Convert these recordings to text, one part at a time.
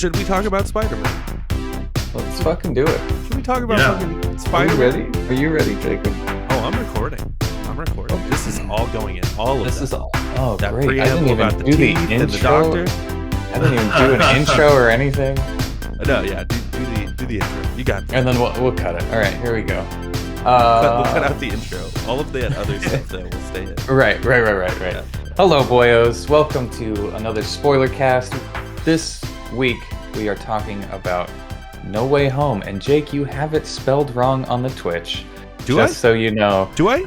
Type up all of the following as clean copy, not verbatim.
Should we talk about Spider-Man? Let's fucking do it. Should we talk about fucking Spider-Man? Are you ready, Jacob? Oh, I'm recording. Okay. This is all going in. All of this that. is all. Oh, that great! I didn't preamble even about the do the teeth intro. and the doctor. I didn't even do an intro or anything. No, yeah. Do the intro. You got it. And then we'll cut it. All right, here we go. We'll cut out the intro. All of the other stuff that will stay in. Right. Yeah. Hello, boyos. Welcome to another spoiler cast. This week we are talking about No Way Home, and Jake, you have it spelled wrong on the Twitch. Just so you know. Do I?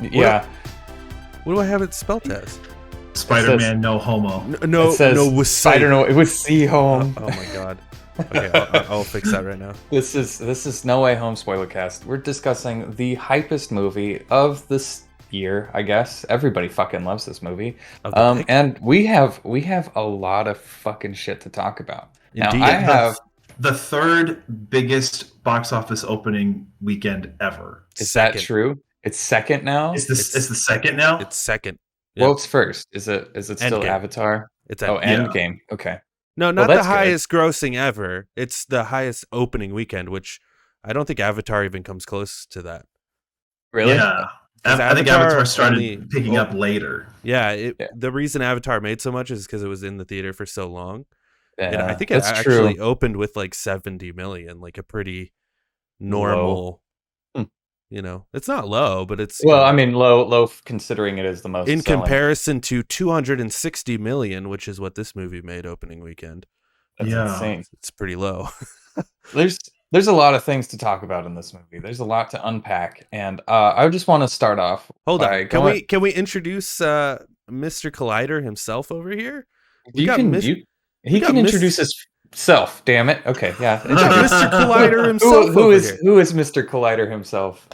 Yeah. What do I have it spelled as? Spider-Man No Homo. No, with Spider-Man with C home. Oh my god. Okay, I'll fix that right now. This is No Way Home spoiler cast. We're discussing the hypest movie of this year, I guess. Everybody fucking loves this movie. Okay. And we have a lot of fucking shit to talk about. Indeed. Now I have the third biggest box office opening weekend ever. Is that true? It's second now? It's the second now? It's second. Well, it's first. Is it still Endgame. Avatar? It's Endgame. Okay. No, not Well, the that's highest grossing ever. It's the highest opening weekend, which I don't think Avatar even comes close to that. Really? Yeah. I think Avatar started picking up later. Yeah, the reason Avatar made so much is because it was in the theater for so long. Yeah, and I think it actually opened with like 70 million, like a pretty normal. You know, it's not low, but it's I mean, low considering it is the most in selling. comparison to 260 million, which is what this movie made opening weekend. That's insane. It's pretty low. There's a lot of things to talk about in this movie. There's a lot to unpack, and I just want to start off. Hold on, can we introduce Mr. Collider himself over here? He can introduce himself. Damn it. Okay, yeah. Mr. Collider himself. Who is Mr. Collider himself?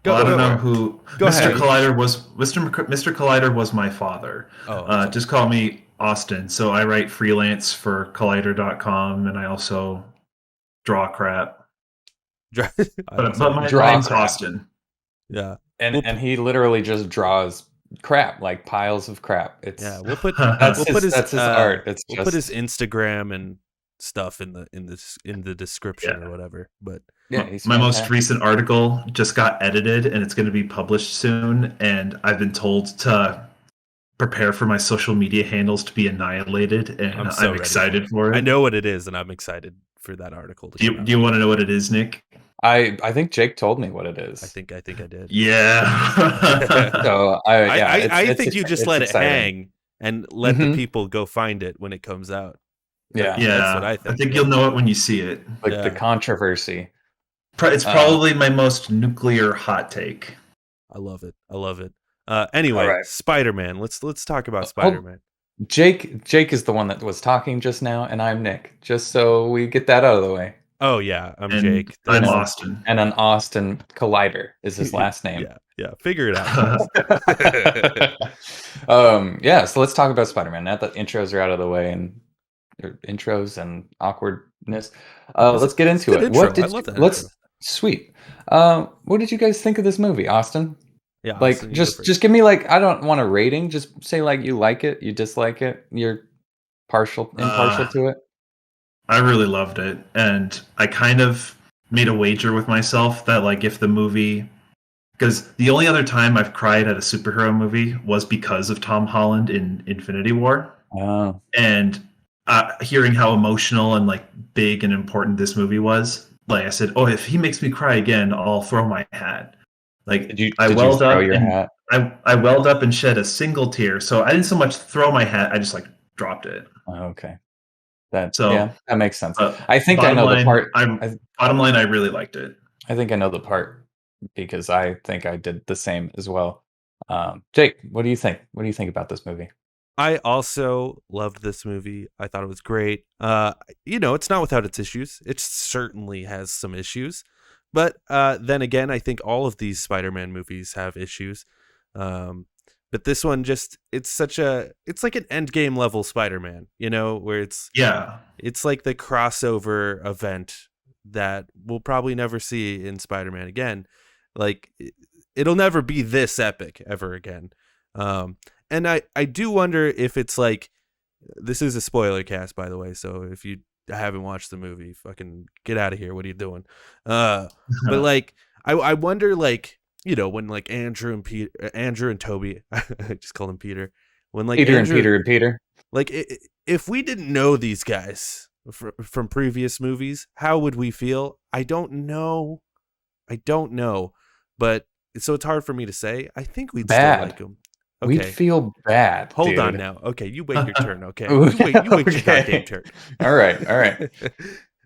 I don't know who Mr. Collider was. Mr. Collider was my father. Just call me Austin. So I write freelance for Collider.com, and I also draw crap. But my name's Austin. Yeah, and he literally just draws crap, like piles of crap. We'll put that's his art. We'll put his Instagram and stuff in the description or whatever. But yeah, my most recent article just got edited and it's going to be published soon, and I've been told to prepare for my social media handles to be annihilated, and I'm excited for it. I know what it is, and I'm excited for that article. Do you want to know what it is, Nick? I think Jake told me what it is. I think I did. Yeah. So I think you just let it hang and let the people go find it when it comes out. Yeah. That's what I think. I think you'll know it when you see it. Like the controversy. It's probably my most nuclear hot take. I love it. Anyway, right. Spider-Man. Let's talk about Spider-Man. Jake is the one that was talking just now, and I'm Nick. Just so we get that out of the way. Oh yeah, I'm Jake. I'm Austin. And an Austin Collider is his last name. Yeah. Figure it out. So let's talk about Spider-Man. Now that intros are out of the way and awkwardness, let's get into it. Intro. Sweet. What did you guys think of this movie, Austin? Yeah, like Austin, just give me I don't want a rating. Just say you like it, you dislike it, you're impartial to it. I really loved it, and I kind of made a wager with myself that if the movie, because the only other time I've cried at a superhero movie was because of Tom Holland in Infinity War. Oh. And hearing how emotional and big and important this movie was, I said, if he makes me cry again, I'll throw my hat. Did you throw your hat? I welled up and shed a single tear. So I didn't so much throw my hat, I just dropped it. Oh, okay. That makes sense. I think I know the part. Bottom line, I really liked it. I think I know the part because I think I did the same as well. Jake, what do you think? What do you think about this movie? I also loved this movie. I thought it was great. It's not without its issues. It certainly has some issues. But then again, I think all of these Spider-Man movies have issues. But this one it's like an Endgame level Spider-Man, where it's like the crossover event that we'll probably never see in Spider-Man again. It'll never be this epic ever again. And I do wonder if it's this is a spoiler cast, by the way. So if you haven't watched the movie, fucking get out of here. What are you doing? But like, I wonder, like, you know, when like Andrew and Toby, I just call him Peter. When like Peter Andrew, and Peter. like if we didn't know these guys from previous movies, how would we feel? I don't know. But so it's hard for me to say. I think we'd Bad. still like them. Okay. We'd feel bad. Hold on now. Okay, you wait your turn. Okay, you wait your goddamn turn. All right.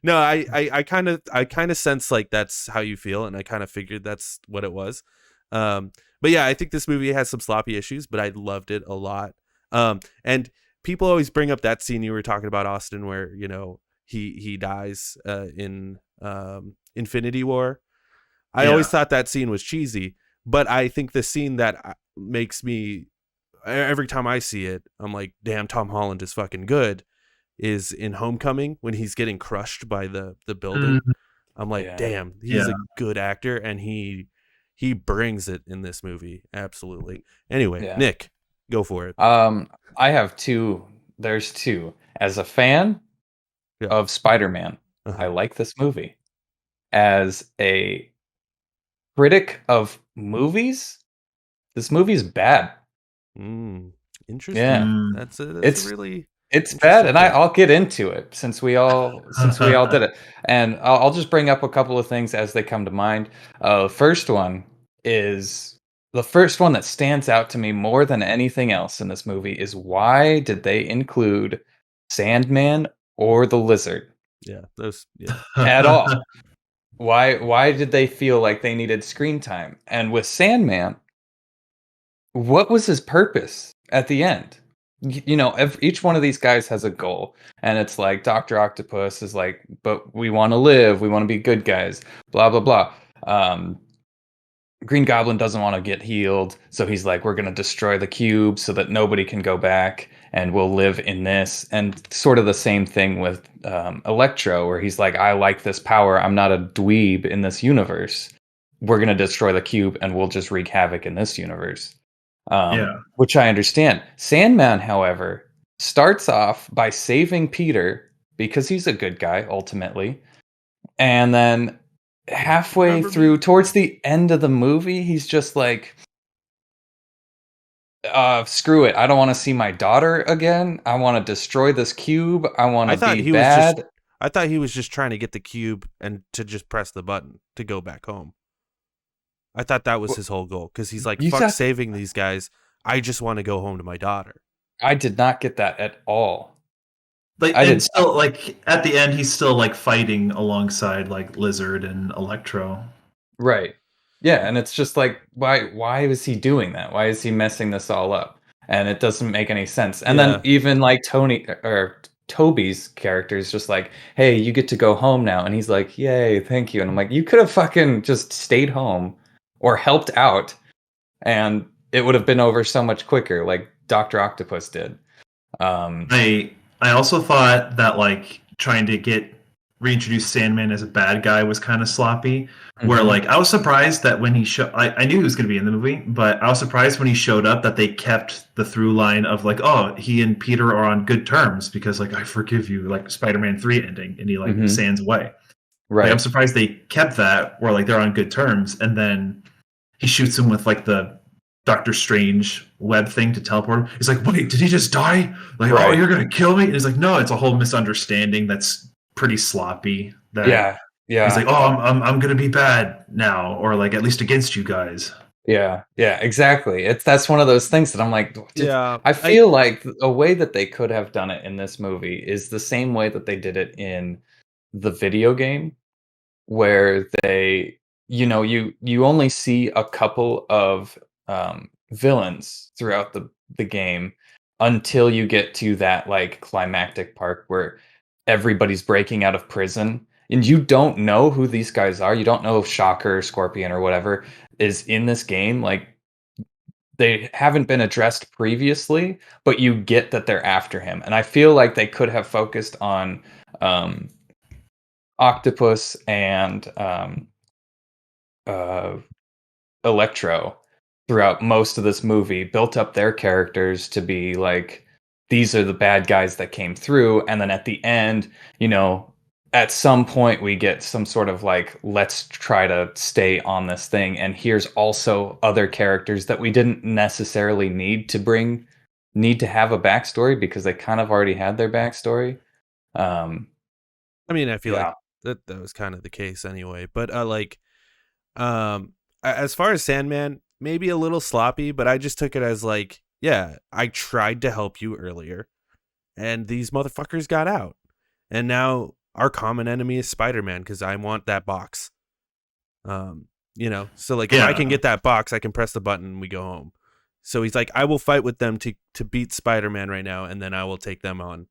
No, I kind of sense like that's how you feel, and I kind of figured that's what it was. But yeah, I think this movie has some sloppy issues, but I loved it a lot. And people always bring up that scene you were talking about, Austin, where, you know, he dies in Infinity War. I always thought that scene was cheesy, but I think the scene that makes me, every time I see it, I'm like, damn, Tom Holland is fucking good, is in Homecoming when he's getting crushed by the building. I'm like, damn, he's a good actor, and he brings it in this movie. Absolutely. Anyway, Nick, go for it. I have two. There's two. As a fan of Spider-Man, I like this movie. As a critic of movies, this movie's bad. Interesting. Yeah. That's really... It's bad, and I'll get into it since we all did it, and I'll just bring up a couple of things as they come to mind. First one is the first one that stands out to me more than anything else in this movie is, why did they include Sandman or the Lizard? Yeah, at all. Why did they feel like they needed screen time? And with Sandman, what was his purpose at the end? You know, each one of these guys has a goal, and it's like Dr. Octopus is like, but we want to live, we want to be good guys, blah blah blah. Green Goblin doesn't want to get healed, so he's like, we're going to destroy the cube so that nobody can go back, and we'll live in this. And sort of the same thing with Electro, where he's like, I like this power, I'm not a dweeb in this universe, we're going to destroy the cube and we'll just wreak havoc in this universe. Which I understand. Sandman, however, starts off by saving Peter because he's a good guy ultimately, and then halfway through, towards the end of the movie, he's just like, screw it, I don't want to see my daughter again, I want to destroy this cube, I want to be bad. I thought he was just trying to get the cube and to just press the button to go back home. I thought that was his whole goal, because he's like, fuck saving these guys, I just want to go home to my daughter. I did not get that at all. Like, and still, like, at the end, he's still like fighting alongside like Lizard and Electro. Right. Yeah, and it's just like, why is he doing that? Why is he messing this all up? And it doesn't make any sense. And then even like Toby's character is just like, hey, you get to go home now. And he's like, yay, thank you. And I'm like, you could have fucking just stayed home or helped out, and it would have been over so much quicker, like Dr. Octopus did. I also thought that like trying to reintroduce Sandman as a bad guy was kind of sloppy. Where like I was surprised that when he I knew he was going to be in the movie, but I was surprised when he showed up that they kept the through line of like, oh, he and Peter are on good terms because like, I forgive you, like Spider-Man 3 ending, and he like sands away. Right. Like, I'm surprised they kept that where like they're on good terms, and then he shoots him with like the Doctor Strange web thing to teleport him. He's like, wait, did he just die? Like, oh, you're gonna kill me? And he's like, no, it's a whole misunderstanding that's pretty sloppy. That he's like, oh, I'm gonna be bad now, or like at least against you guys. Yeah, exactly. That's one of those things that I'm like, I feel like a way that they could have done it in this movie is the same way that they did it in the video game, where they, you know, you only see a couple of villains throughout the game until you get to that like climactic part where everybody's breaking out of prison, and you don't know who these guys are. You don't know if Shocker or Scorpion or whatever is in this game. Like, they haven't been addressed previously, but you get that they're after him. And I feel like they could have focused on Octopus and Electro throughout most of this movie, built up their characters to be like these are the bad guys that came through, and then at the end, at some point we get some sort of like, let's try to stay on this thing, and here's also other characters that we didn't necessarily need to have a backstory because they kind of already had their backstory. I mean, I feel like that was kind of the case anyway, but as far as Sandman, maybe a little sloppy, but I just took it as like, yeah, I tried to help you earlier and these motherfuckers got out, and now our common enemy is Spider-Man because I want that box. So like, if I can get that box, I can press the button and we go home. So he's like, I will fight with them to beat Spider-Man right now, and then I will take them on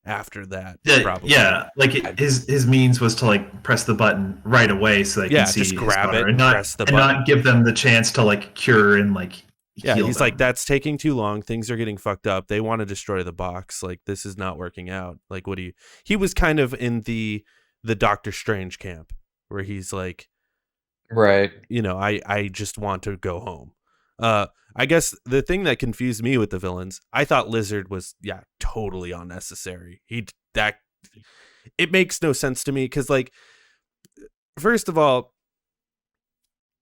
after that. Probably. Like his means was to like press the button right away so they can see, just grab it and press the button, not give them the chance to like cure and like heal he's them. like, that's taking too long, things are getting fucked up, they want to destroy the box, like this is not working out. Like, he was kind of in the Doctor Strange camp where he's like, right, I just want to go home. I guess the thing that confused me with the villains, I thought Lizard was totally unnecessary. It makes no sense to me because, like, first of all,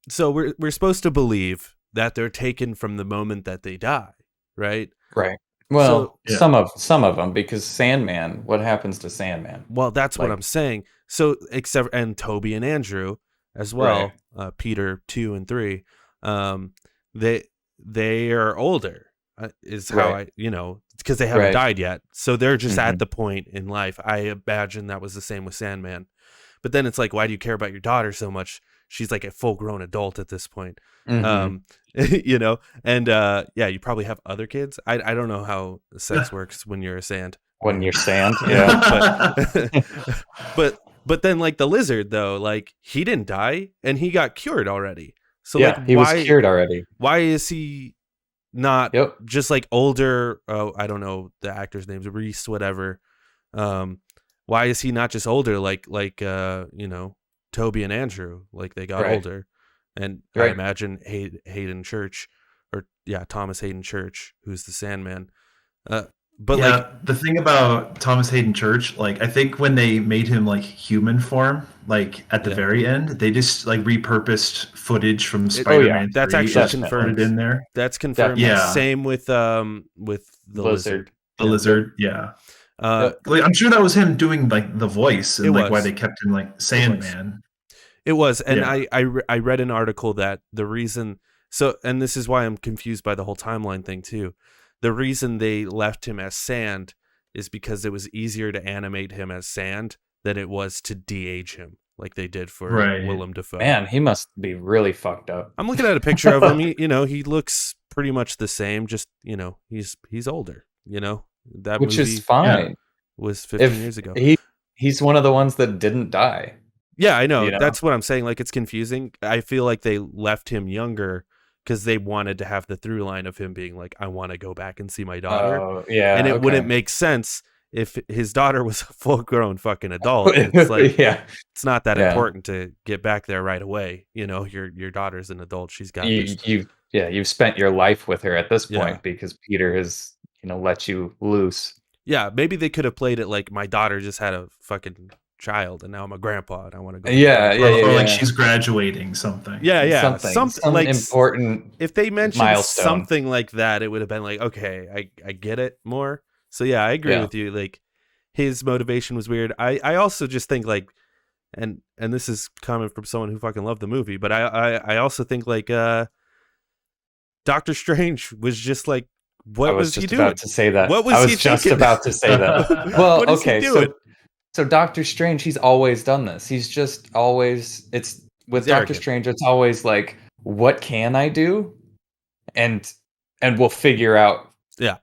so we're supposed to believe that they're taken from the moment that they die, right? Right. Well, some of them, because Sandman, what happens to Sandman? Well, that's what I'm saying. So and Toby and Andrew as well, Peter 2 and 3, they are older, is how because they haven't died yet. So they're just at the point in life. I imagine that was the same with Sandman. But then it's like, why do you care about your daughter so much? She's like a full grown adult at this point. And you probably have other kids. I don't know how sex works when you're a sand. When you're sand, yeah. but then like the Lizard though, like he didn't die and he got cured already. So he was cured already. Why is he not just like older? Oh, I don't know the actor's names, Reese, whatever. Why is he not just older like Toby and Andrew? Like they got older, and I imagine Hayden Church, Thomas Hayden Church, who's the Sandman. But the thing about Thomas Hayden Church, like I think when they made him like human form, like at the very end, they just like repurposed footage from Spider-Man. That's 3, actually confirmed in there. That's confirmed. Yeah. Same with the Lizard. The Lizard, yeah. Like, I'm sure that was him doing like the voice and like why they kept him like Sandman. It was, and I read an article that the reason. So, and this is why I'm confused by the whole timeline thing too. The reason they left him as Sand is because it was easier to animate him as Sand than it was to de-age him, like they did for Willem Dafoe. Man, he must be really fucked up. I'm looking at a picture of him. He looks pretty much the same. Just he's older. That which is fine. Was 15 years ago. He's one of the ones that didn't die. Yeah, I know. That's what I'm saying. Like, it's confusing. I feel like they left him younger because they wanted to have the through line of him being like, I want to go back and see my daughter. And it wouldn't make sense if his daughter was a full grown fucking adult. It's like, it's not that important to get back there right away. Your daughter's an adult. She's got you've spent your life with her at this point because Peter has let you loose. Yeah, maybe they could have played it like my daughter just had a fucking child and now I'm a grandpa and I want to go. Or like she's graduating something. Something like important. If they mentioned something like that, it would have been like, okay, I get it more. So yeah, I agree with you. Like his motivation was weird. I also just think like, and this is coming from someone who fucking loved the movie, but I also think like Doctor Strange was just like, what was he doing? About to say that. What was I was he just thinking? about to say that. Well, what is he doing? So Doctor Strange, he's always done this. He's just always, it's with Doctor Strange, it's always like, what can I do? And we'll figure out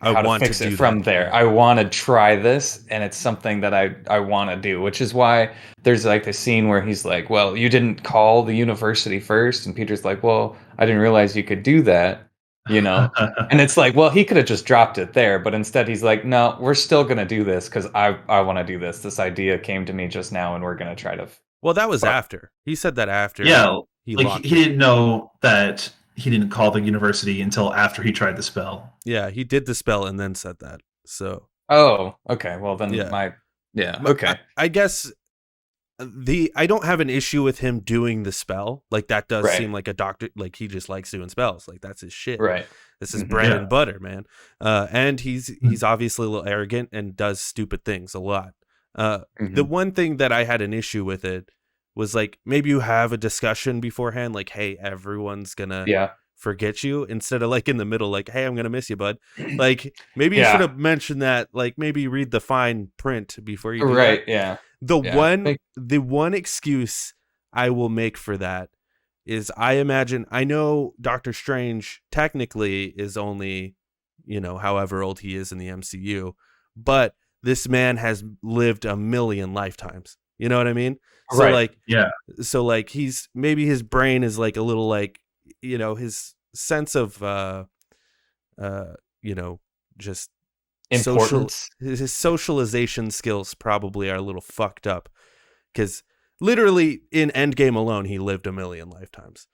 how to fix it from there. I want to try this, and it's something that I want to do, which is why there's like the scene where he's like, well, you didn't call the university first, and Peter's like, well, I didn't realize you could do that. And it's like, well, he could have just dropped it there, but instead he's like, no, we're still going to do this because I want to do this. This idea came to me just now and we're going to try to. Well, that was after. He said that after. Yeah. He didn't know that he didn't call the university until after he tried the spell. Yeah, he did the spell and then said that. So. Oh, okay. Well, then Yeah. Okay. I guess I don't have an issue with him doing the spell. Like that does seem like a doctor. Like he just likes doing spells. Like that's his shit. Right. This is bread and butter, man. And he's obviously a little arrogant and does stupid things a lot. The one thing that I had an issue with it was like maybe you have a discussion beforehand, like, hey, everyone's gonna forget you, instead of like in the middle, like, hey, I'm gonna miss you, bud. Like maybe you should have mentioned that. Like maybe read the fine print before you do that. Yeah. The one excuse I will make for that is I know Doctor Strange technically is only, however old he is in the MCU, but this man has lived a million lifetimes. You know what I mean? So like he's, maybe his brain is like a little like, his sense of just importance. His socialization skills probably are a little fucked up, because literally in Endgame alone he lived a million lifetimes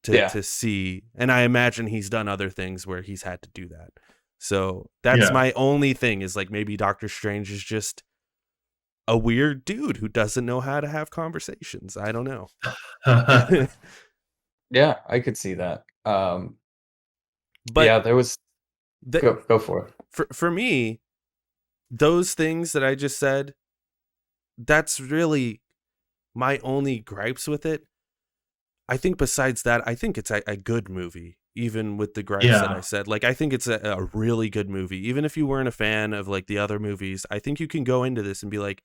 to see, and I imagine he's done other things where he's had to do that. So that's my only thing, is like maybe Doctor Strange is just a weird dude who doesn't know how to have conversations. I don't know. Yeah, I could see that. But there was go for it. For me, those things that I just said, that's really my only gripes with it. I think besides that, I think it's a good movie, even with the gripes that I said. Like, I think it's a really good movie. Even if you weren't a fan of like the other movies, I think you can go into this and be like,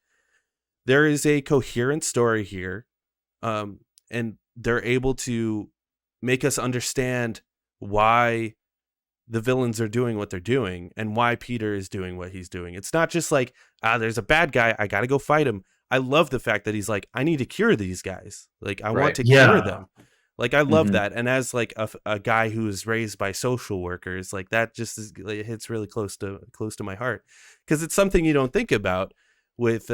there is a coherent story here. And they're able to make us understand why the villains are doing what they're doing and why Peter is doing what he's doing. It's not just like, there's a bad guy, I got to go fight him. I love the fact that he's like, I need to cure these guys. Like, I want to cure them. Like, I love that. And as like a guy who was raised by social workers, like that just it hits really close to my heart, because it's something you don't think about with,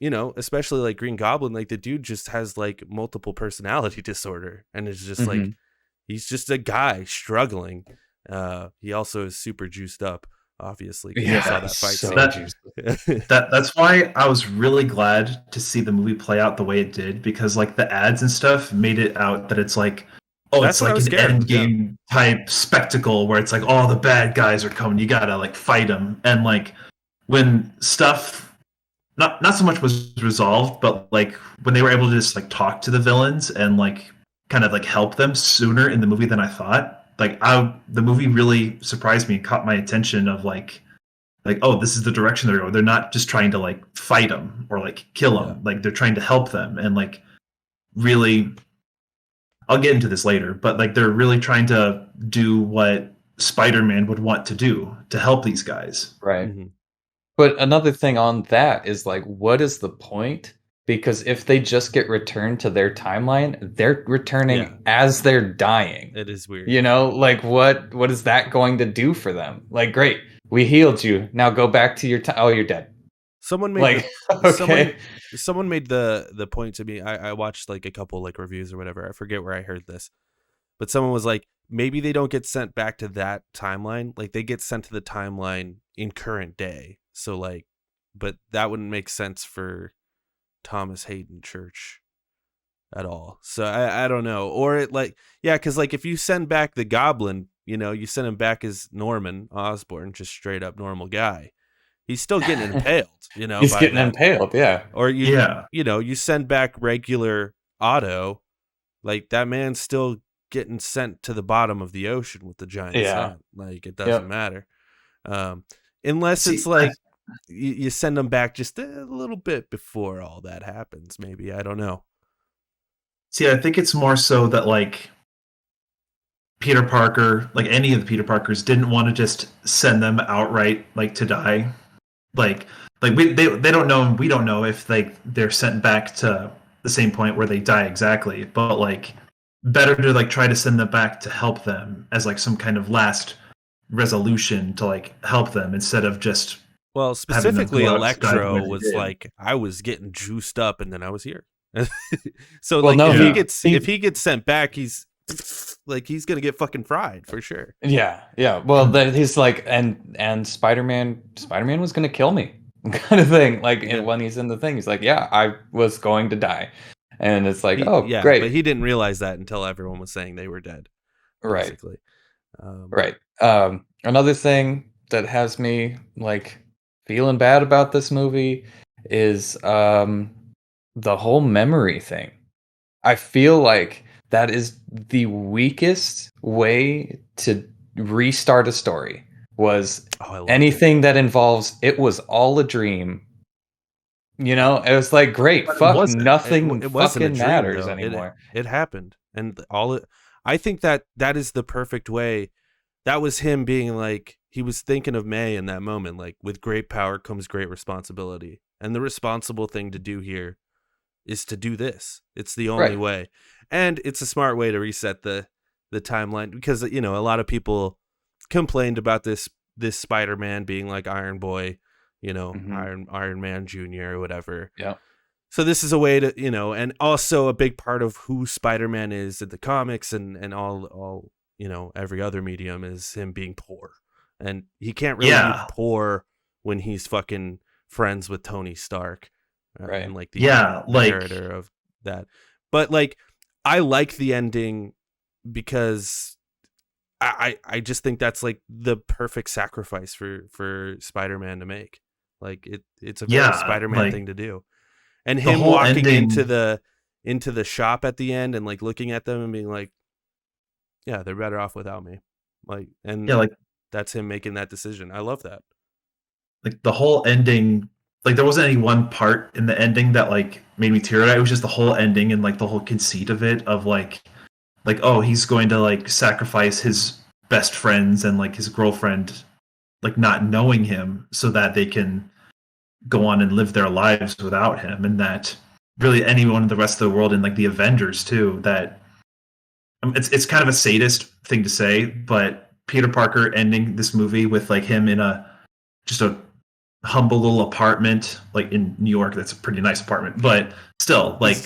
especially like Green Goblin. Like the dude just has like multiple personality disorder, and it's just like, he's just a guy struggling. He also is super juiced up, obviously. Saw that fight. So that's why I was really glad to see the movie play out the way it did, because like the ads and stuff made it out that it's like, it's like an end game type spectacle where it's like all the bad guys are coming, you gotta like fight them. And like when stuff not so much was resolved, but like when they were able to just like talk to the villains and like kind of like help them sooner in the movie than I thought. Like the movie really surprised me, caught my attention of like, oh, this is the direction they're going. They're not just trying to like fight them or like kill them. Like they're trying to help them, and like really, I'll get into this later, but like they're really trying to do what Spider-Man would want to do to help these guys. Right. But another thing on that is like, what is the point? Because if they just get returned to their timeline, they're returning as they're dying. It is weird. Like what is that going to do for them? Like, great, we healed you. Now go back to your oh, you're dead. Someone made someone made the point to me. I watched like a couple like reviews or whatever. I forget where I heard this, but someone was like, maybe they don't get sent back to that timeline. Like they get sent to the timeline in current day. So like, but that wouldn't make sense for Thomas Hayden Church at all. So I don't know. Or it like, because like if you send back the Goblin, you send him back as Norman Osborn, just straight up normal guy, he's still getting impaled. He's getting impaled. Or you send back regular Otto, like that man's still getting sent to the bottom of the ocean with the giant sun. Like it doesn't matter, unless it's like you send them back just a little bit before all that happens. Maybe, I don't know. See, I think it's more so that like Peter Parker, like any of the Peter Parkers, didn't want to just send them outright like to die. Like they don't know, and we don't know if they're sent back to the same point where they die exactly. But like better to like try to send them back to help them as like some kind of last resolution to like help them, instead of just. Well, specifically, Electro was like, I was getting juiced up, and then I was here. So, like, if he gets sent back, he's like he's gonna get fucking fried for sure. Yeah. Well, he's like, and Spider-Man was gonna kill me, kind of thing. Like when he's in the thing, he's like, yeah, I was going to die, and it's like, great. But he didn't realize that until everyone was saying they were dead. Basically. Right. Another thing that has me like feeling bad about this movie is the whole memory thing. I feel like that is the weakest way to restart a story. Was anything that involves it was all a dream. You know, it was like great, fuck, nothing it fucking matters anymore. It happened, and I think that is the perfect way. That was him being like, he was thinking of May in that moment, like, with great power comes great responsibility, and the responsible thing to do here is to do this. It's the only way, and it's a smart way to reset the timeline, because a lot of people complained about this Spider-Man being like Iron Boy, Iron Man Jr. or whatever. Yeah. So this is a way to, and also a big part of who Spider-Man is in the comics and all every other medium is him being poor, and he can't really be poor when he's fucking friends with Tony Stark, and like the inheritor of that. But like, I like the ending because I just think that's like the perfect sacrifice for Spider-Man to make. Like it's a very Spider-Man thing to do, and him walking into the shop at the end and like looking at them and being like, yeah, they're better off without me. Like, and that's him making that decision. I love that. Like the whole ending, like there wasn't any one part in the ending that like made me tear it. It was just the whole ending and like the whole conceit of it, of like oh, he's going to like sacrifice his best friends and like his girlfriend, like not knowing him, so that they can go on and live their lives without him, and that really anyone in the rest of the world, and like the Avengers too, that it's kind of a sadist thing to say, but Peter Parker ending this movie with like him in just a humble little apartment, like in New York. That's a pretty nice apartment, but still, like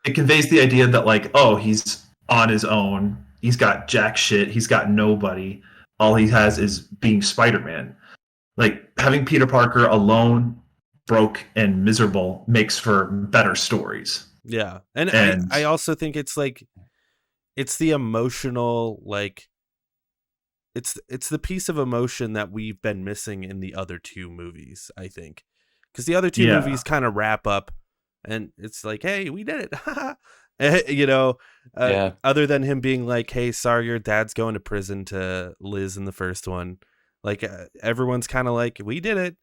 it conveys the idea that like, oh, he's on his own. He's got jack shit. He's got nobody. All he has is being Spider-Man. Like having Peter Parker alone, broke and miserable makes for better stories. Yeah. And I also think it's like, it's the emotional, like it's the piece of emotion that we've been missing in the other two movies, I think. Because the other two movies kind of wrap up and it's like, hey, we did it. Other than him being like, hey, sorry, your dad's going to prison, to Liz in the first one. Like everyone's kind of like, we did it.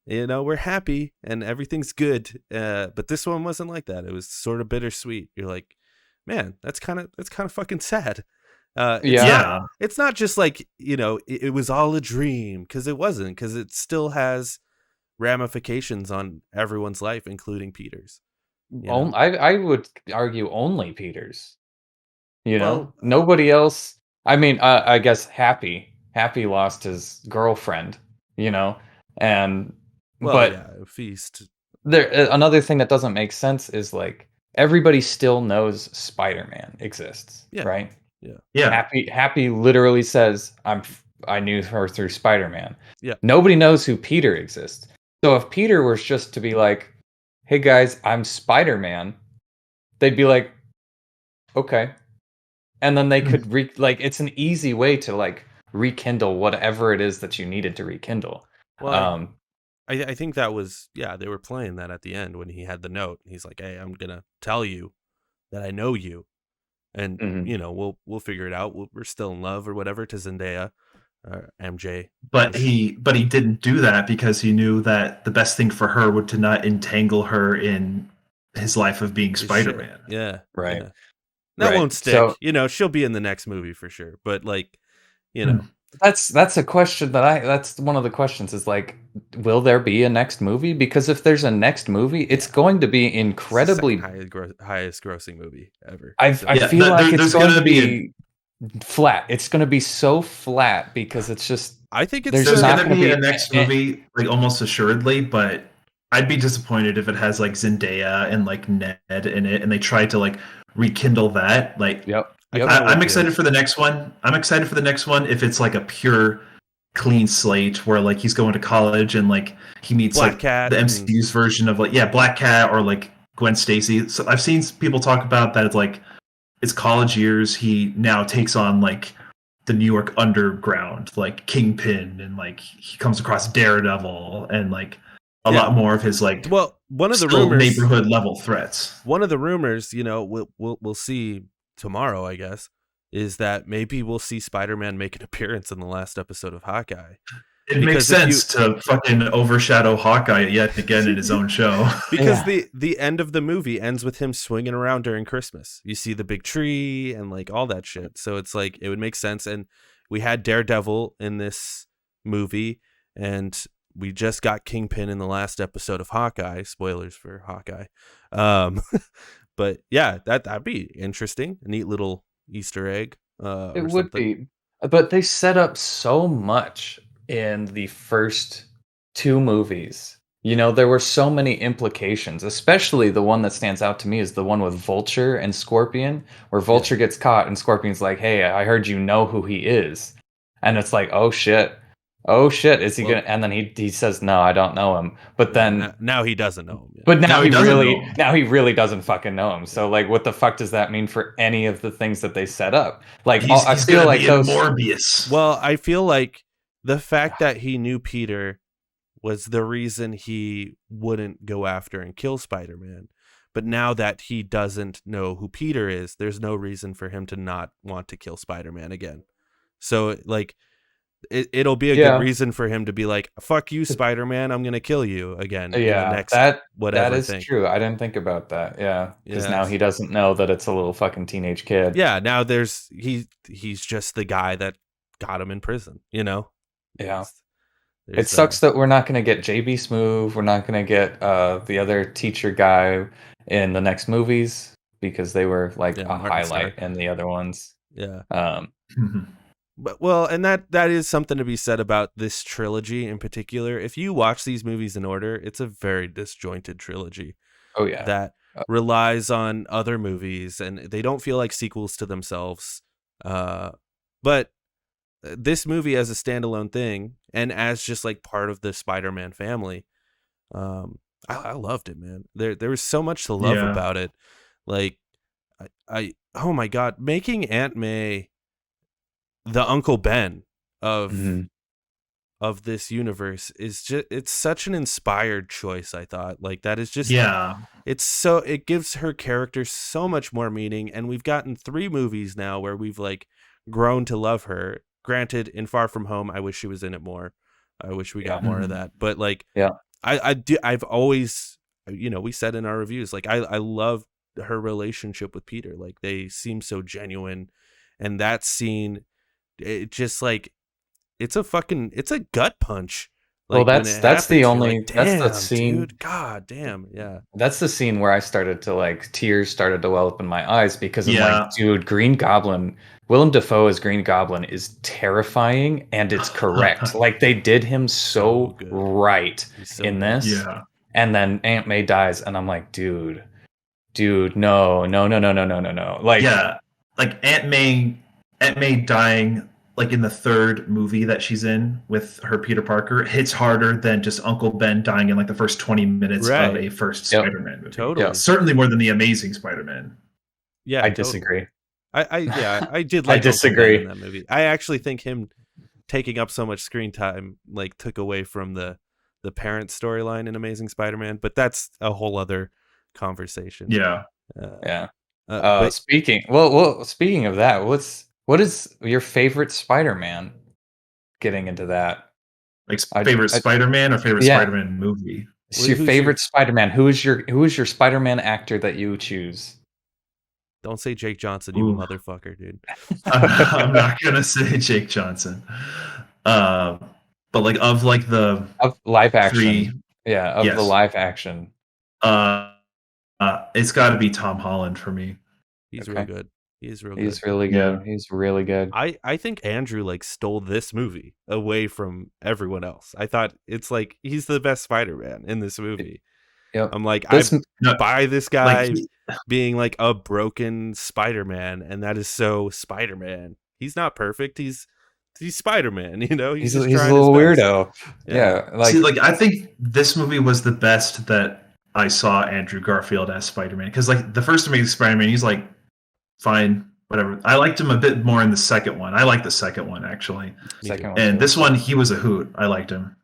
We're happy and everything's good. But this one wasn't like that. It was sort of bittersweet. You're like, man, that's kind of fucking sad. It's not just like, it was all a dream, because it wasn't, because it still has ramifications on everyone's life, including Peter's. I would argue only Peter's. Nobody else. I mean, I guess Happy lost his girlfriend, and Feast. There, another thing that doesn't make sense is like everybody still knows Spider-Man exists, right? Yeah. Happy literally says, I knew her through Spider-Man. Yeah. Nobody knows who Peter exists. So if Peter was just to be like, hey guys, I'm Spider-Man, they'd be like, okay. And then they could it's an easy way to like rekindle whatever it is that you needed to rekindle. Well, I think that was, they were playing that at the end when he had the note. He's like, hey, I'm gonna tell you that I know you, and we'll figure it out. We're still in love or whatever, to Zendaya or MJ. But he didn't do that because he knew that the best thing for her would to not entangle her in his life of being Spider-Man. Yeah, right. Yeah. That won't stick. So, she'll be in the next movie for sure. But like, that's a question that's one of the questions, is like, will there be a next movie? Because if there's a next movie, it's going to be incredibly highest grossing movie ever. I feel like it's going to be flat. It's going to be so flat because it's just. I think there's going to be a next movie, like almost assuredly, but I'd be disappointed if it has like Zendaya and like Ned in it, and they tried to like rekindle that. Like, Yep. I'm excited for the next one. I'm excited for the next one if it's like a pure clean slate where like he's going to college and like he meets Black like Cat the MCU's version of like Black Cat or like Gwen Stacy. So I've seen people talk about that. It's like his college years. He now takes on like the New York underground, like Kingpin, and like he comes across Daredevil and like a lot more of his like one of the rumors, neighborhood level threats. One of the rumors, you know, we'll see tomorrow, I guess, is that maybe we'll see Spider-Man make an appearance in the last episode of Hawkeye. It makes sense to fucking overshadow Hawkeye yet again in his own show. Because the end of the movie ends with him swinging around during Christmas. You see the big tree and like all that shit. So it's like it would make sense. And we had Daredevil in this movie, and we just got Kingpin in the last episode of Hawkeye. Spoilers for Hawkeye. But yeah, that'd be interesting. A neat little Easter egg. It would be. But they set up so much in the first two movies. You know, there were so many implications, especially the one that stands out to me is the one with Vulture and Scorpion, where Vulture gets caught and Scorpion's like, hey, I heard you know who he is. And it's like, oh shit, is he gonna? And then he says, no, I don't know him. But then now he doesn't know him. Yeah. But now he really doesn't fucking know him. So like, what the fuck does that mean for any of the things that they set up? Like, I feel like those Morbius. Well, I feel like the fact that he knew Peter was the reason he wouldn't go after and kill Spider-Man. But now that he doesn't know who Peter is, there's no reason for him to not want to kill Spider-Man again. So like, it'll be a good reason for him to be like, fuck you, Spider-Man, I'm gonna kill you again. Yeah, that is true. I didn't think about that. Yeah, because now he doesn't know that it's a little fucking teenage kid. Yeah, now he's just the guy that got him in prison, you know? Yeah. It sucks that we're not going to get JB Smoove. We're not going to get the other teacher guy in the next movies because they were like a highlight in the other ones. Yeah. But and that is something to be said about this trilogy in particular. If you watch these movies in order, it's a very disjointed trilogy. Oh yeah. That relies on other movies and they don't feel like sequels to themselves. But this movie as a standalone thing and as just like part of the Spider-Man family, I loved it, man. There was so much to love about it. Like I oh my God, making Aunt May the Uncle Ben of this universe is just, it's such an inspired choice. I thought like that is just, it gives her character so much more meaning. And we've gotten 3 movies now where we've like grown to love her. Granted, in Far From Home, I wish she was in it more. I wish we got more of that. But like, I've always, you know, we said in our reviews, like I love her relationship with Peter. Like they seem so genuine, and that scene, it just like, it's a gut punch. Like, well, that's the only like, that's the scene. Dude, God damn, yeah. That's the scene where I started to like tears started to well up in my eyes because I'm like, dude, Green Goblin. Willem Dafoe as Green Goblin is terrifying, and it's correct. Like they did him so right in this. Yeah. And then Aunt May dies, and I'm like, dude, no. Like, yeah, like Aunt May dying, like in the 3rd movie that she's in with her Peter Parker, hits harder than just Uncle Ben dying in like the first 20 minutes of a first Spider-Man movie. Totally, certainly more than the Amazing Spider-Man. Yeah, I disagree. I did like I disagree in that movie. I actually think him taking up so much screen time like took away from the parent storyline in Amazing Spider-Man, but that's a whole other conversation. Yeah. Speaking of that, what is your favorite Spider-Man? Getting into that, like favorite Spider-Man or favorite Spider-Man movie? It's your favorite Spider-Man. Who is your Spider-Man actor that you choose? Don't say Jake Johnson, you motherfucker, dude. I'm not gonna say Jake Johnson. But like of the live action, the live action. It's got to be Tom Holland for me. He's real good. He's really good. Yeah. He's really good. I think Andrew like stole this movie away from everyone else. I thought it's like he's the best Spider-Man in this movie. Yep. I'm like, I buy this guy. Like being like a broken Spider-Man, and that is so Spider-Man. He's not perfect. He's Spider-Man, you know. He's a little weirdo. Yeah, like, see, like I think this movie was the best that I saw Andrew Garfield as Spider-Man, because like the first Amazing Spider-Man, he's like fine, whatever. I liked him a bit more in the second one. I like the second one actually. And this one, he was a hoot. I liked him.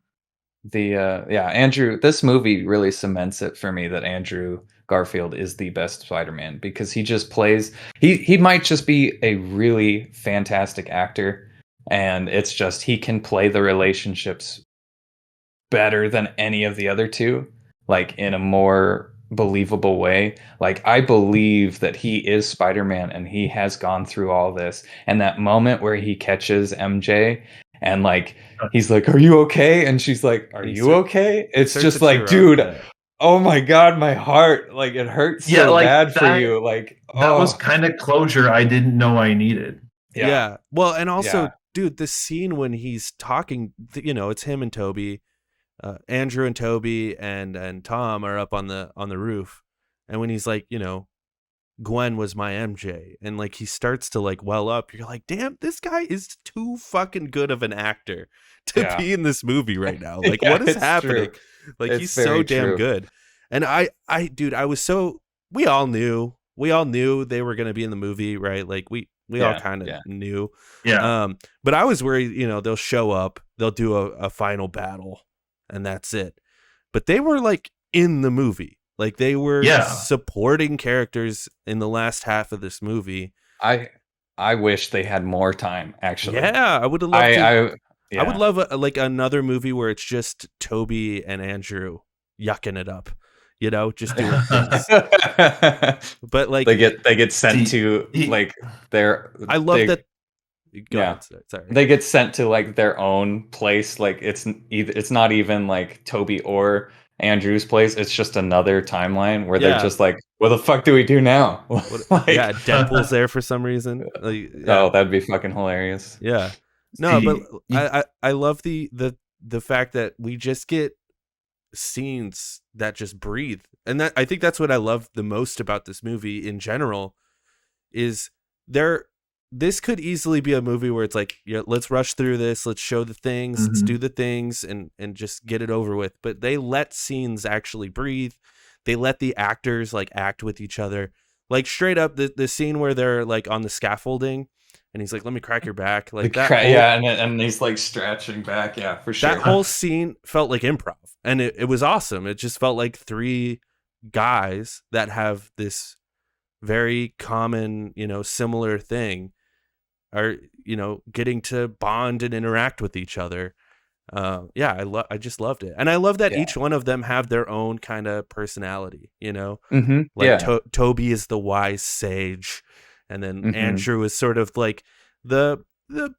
Andrew, this movie really cements it for me that Andrew Garfield is the best Spider-Man, because he just plays, he might just be a really fantastic actor, and it's just he can play the relationships better than any of the other two, like in a more believable way. Like, I believe that he is Spider-Man and he has gone through all this, and that moment where he catches MJ and like he's like, "Are you okay?" and she's like, "Are you okay?" It's just like, dude, oh my god, my heart, like it hurts so like bad for you. Like, that was kind of closure I didn't know I needed. Yeah. Well, and also, dude, the scene when he's talking, you know, it's him and Toby. Andrew and Toby and Tom are up on the roof, and when he's like, you know, Gwen was my MJ, and like he starts to like well up, you're like, damn, this guy is too fucking good of an actor to be in this movie right now. Like, what is happening? True. Like, he's so damn good. And dude, I was so, we all knew they were gonna be in the movie, right? Like we all kind of knew. But I was worried, you know, they'll show up, they'll do a final battle, and that's it. But they were like in the movie. Like, they were supporting characters in the last half of this movie. I wish they had more time, actually. Yeah, I would have loved I would love like another movie where it's just Toby and Andrew yucking it up, you know, just doing things. But like they get sent to like their. I love that. Go ahead, sorry. They get sent to like their own place. Like it's not even like Toby or Andrew's place. It's just another timeline where they're just like, what the fuck do we do now? Like, Deadpool's there for some reason. Like, oh, that'd be fucking hilarious. Yeah. No, but I love the fact that we just get scenes that just breathe. And that, I think that's what I love the most about this movie in general, is this could easily be a movie where it's like, let's rush through this, let's show the things, let's do the things and just get it over with. But they let scenes actually breathe. They let the actors like act with each other. Like, straight up, the scene where they're like on the scaffolding and he's like, let me crack your back. Like that. And he's like stretching back. Yeah, for sure. That whole scene felt like improv, and it was awesome. It just felt like three guys that have this very common, you know, similar thing are, you know, getting to bond and interact with each other. I just loved it. And I love that each one of them have their own kind of personality, you know, like Toby is the wise sage. And then Andrew is sort of like the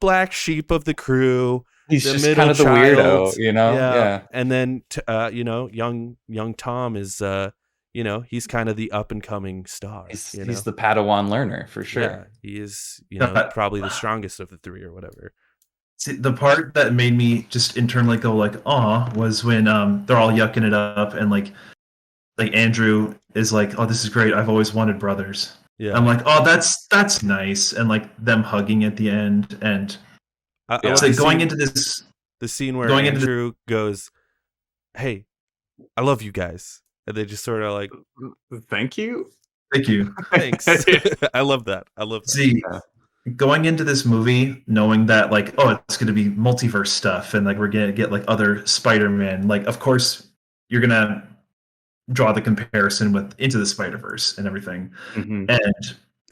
black sheep of the crew. He's just kind of the weirdo, you know? Yeah. And then, you know, young Tom is, you know, he's kind of the up and coming star. He's the Padawan learner for sure. Yeah, he is, you know, probably the strongest of the three or whatever. See, the part that made me just internally go like, "Aw," was when they're all yucking it up, and like Andrew is like, "Oh, this is great. I've always wanted brothers." Yeah, I'm like, "Oh, that's nice," and like them hugging at the end, and it's like going into this, the scene where Andrew goes, "Hey, I love you guys," and they just sort of like, "Thank you, thanks." I love that. See, going into this movie knowing that like, oh, it's going to be multiverse stuff, and like we're going to get like other Spider-Man, like of course you're going to draw the comparison with Into the Spider-Verse and everything. And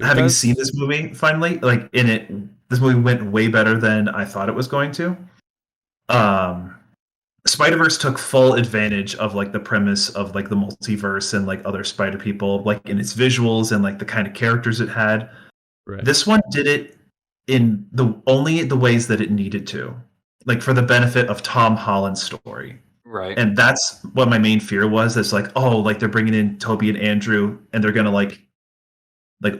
having seen this movie finally, like this movie went way better than I thought it was going to. Spider-Verse took full advantage of like the premise of like the multiverse and like other Spider people, like in its visuals and like the kind of characters it had. Right. This one did it in only the ways that it needed to, like for the benefit of Tom Holland's story. Right. And that's what my main fear was. It's like, oh, like they're bringing in Toby and Andrew and they're going to like,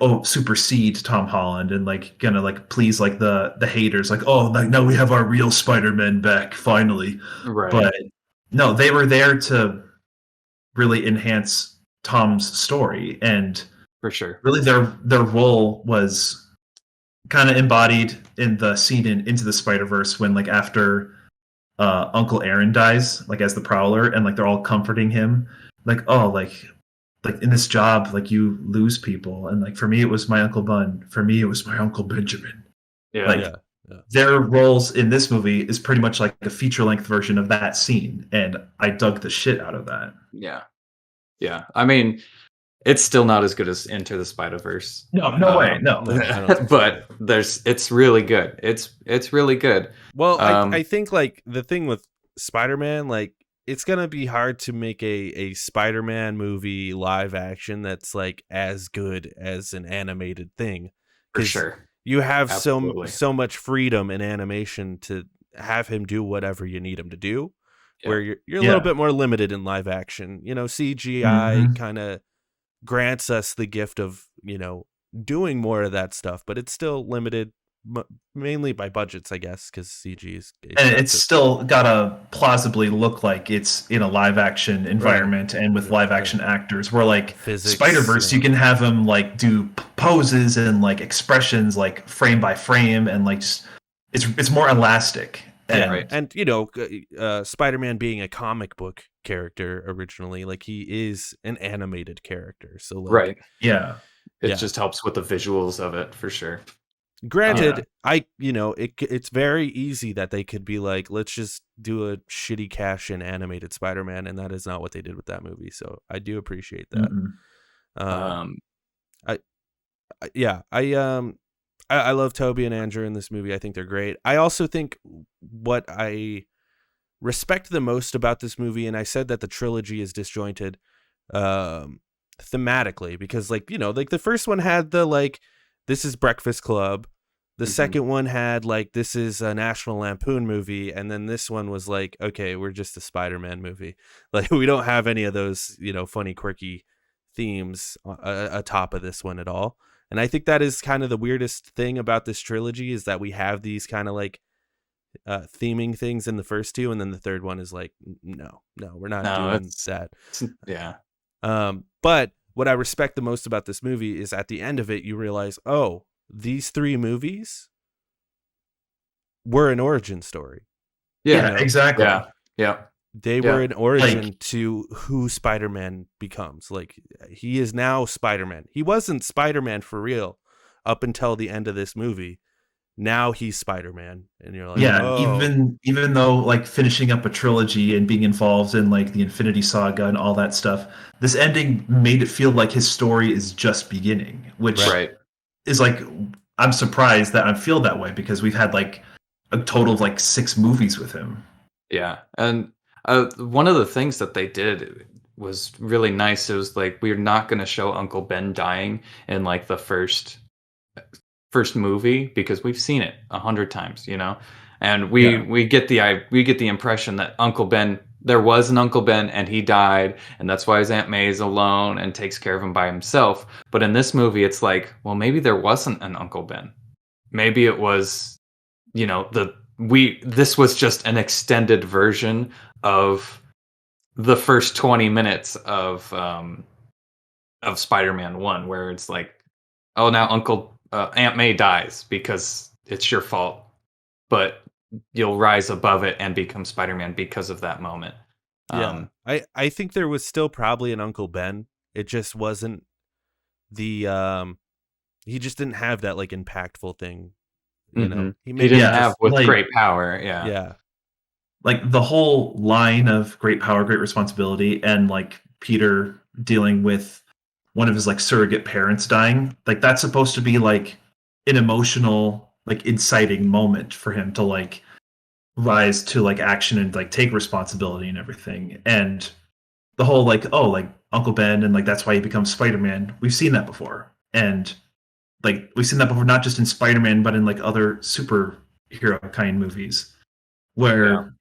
oh, supersede Tom Holland and like going to like please like the haters. Like, oh, like now we have our real Spider-Man back finally. Right. But no, they were there to really enhance Tom's story. And For sure. Really, their role was kind of embodied in the scene in Into the Spider-Verse when, like, after Uncle Aaron dies, like, as the Prowler, and, like, they're all comforting him, like, oh, like in this job, like, you lose people, and, like, for me it was my Uncle Bun, for me it was my Uncle Benjamin. Yeah. Like, Yeah. their roles in this movie is pretty much like a feature-length version of that scene, and I dug the shit out of that. Yeah. I mean, it's still not as good as Into the Spider-Verse. No way, no. But it's really good. It's really good. Well, I think, like, the thing with Spider-Man, like, it's gonna be hard to make a Spider-Man movie live action that's, like, as good as an animated thing. For sure. You have Absolutely. so much freedom in animation to have him do whatever you need him to do, where you're a little bit more limited in live action. You know, CGI kind of grants us the gift of, you know, doing more of that stuff, but it's still limited mainly by budgets, I guess, because CG is expensive. And it's still gotta plausibly look like it's in a live action environment and with live action actors. Where, like, Spider-Verse, you can have them, like, do poses and, like, expressions, like, frame by frame, and, like, just, it's more elastic. And you know, Spider-Man being a comic book character originally, like, he is an animated character, so, like, it just helps with the visuals of it, for sure. Granted, it's very easy that they could be like, let's just do a shitty cash-in animated Spider-Man, and that is not what they did with that movie. So I do appreciate that. I love Tobey and Andrew in this movie. I think they're great. I also think what I respect the most about this movie, and I said that the trilogy is disjointed thematically, because, like, you know, like, the first one had the, like, this is Breakfast Club. The second one had, like, this is a National Lampoon movie. And then this one was like, okay, we're just a Spider-Man movie. Like, we don't have any of those, you know, funny, quirky themes atop of this one at all. And I think that is kind of the weirdest thing about this trilogy, is that we have these kind of, like, theming things in the first two. And then the third one is like, no, we're not doing that. Yeah. But what I respect the most about this movie is at the end of it, you realize, oh, these three movies were an origin story. Yeah, exactly. Yeah. They were an origin to who Spider-Man becomes. Like, he is now Spider-Man. He wasn't Spider-Man for real up until the end of this movie. Now he's Spider-Man, and you're like, even though, like, finishing up a trilogy and being involved in, like, the Infinity Saga and all that stuff, this ending made it feel like his story is just beginning, which is, like, I'm surprised that I feel that way, because we've had, like, a total of, like, 6 movies with him. Yeah, and one of the things that they did was really nice. It was like, we're not going to show Uncle Ben dying in, like, the first movie, because we've seen it 100 times, you know, and we get the impression that Uncle Ben, there was an Uncle Ben and he died, and that's why his Aunt May is alone and takes care of him by himself. But in this movie, it's like, well, maybe there wasn't an Uncle Ben. Maybe it was, you know, this was just an extended version of the first 20 minutes of Spider-Man 1, where it's like, oh, now Aunt May dies because it's your fault, but you'll rise above it and become Spider-Man because of that moment. I think there was still probably an Uncle Ben. It just wasn't the he just didn't have that, like, impactful thing, you know. He didn't have with, like, great power. Like, the whole line of great power, great responsibility, and, like, Peter dealing with one of his, like, surrogate parents dying, like, that's supposed to be, like, an emotional, like, inciting moment for him to, like, rise to, like, action and, like, take responsibility and everything. And the whole, like, oh, like, Uncle Ben, and, like, that's why he becomes Spider-Man, we've seen that before. And, like, we've seen that before, not just in Spider-Man, but in, like, other superhero kind movies, where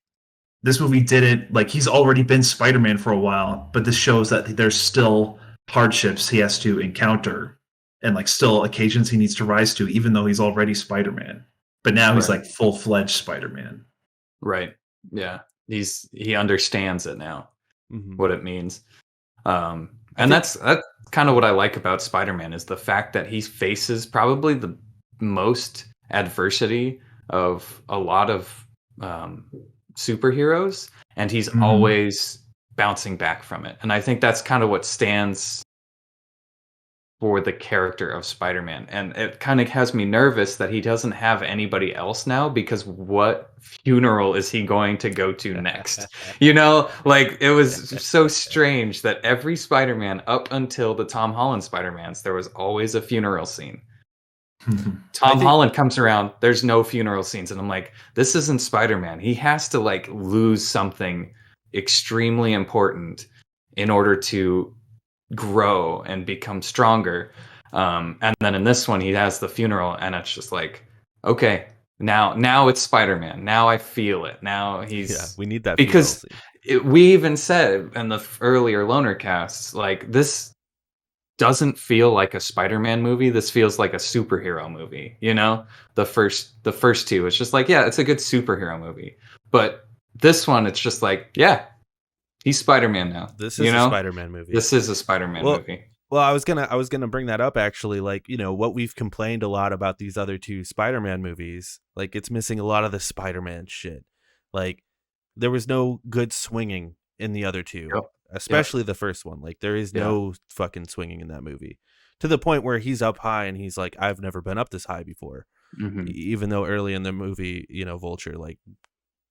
this movie did it, like, he's already been Spider-Man for a while, but this shows that there's still hardships he has to encounter, and, like, still occasions he needs to rise to, even though he's already Spider-Man. But now he's, like, full-fledged Spider-Man. Right. Yeah. He understands it now, what it means. And that kind of what I like about Spider-Man is the fact that he faces probably the most adversity of a lot of superheroes, and he's always bouncing back from it. And I think that's kind of what stands for the character of Spider-Man. And it kind of has me nervous that he doesn't have anybody else now, because what funeral is he going to go to next? You know, like, it was so strange that every Spider-Man up until the Tom Holland Spider-Mans, there was always a funeral scene. Tom Holland comes around, there's no funeral scenes, and I'm like, this isn't Spider-Man. He has to like lose something extremely important in order to grow and become stronger. And then in this one, he has the funeral, and it's just like, okay, now it's Spider-Man. Now I feel it. Now he's we need that, because we even said in the earlier Loner casts, like, this doesn't feel like a Spider-Man movie. This feels like a superhero movie. You know, the first two, it's just like, yeah, it's a good superhero movie. But this one, it's just like, yeah, he's Spider-Man now. This is a Spider-Man movie. This is a Spider-Man movie. Well, I was gonna bring that up, actually. Like, you know, what we've complained a lot about these other two Spider-Man movies, like, it's missing a lot of the Spider-Man shit. Like, there was no good swinging in the other two, especially the first one. Like, there is no fucking swinging in that movie, to the point where he's up high and he's like, I've never been up this high before. Even though early in the movie, you know, Vulture like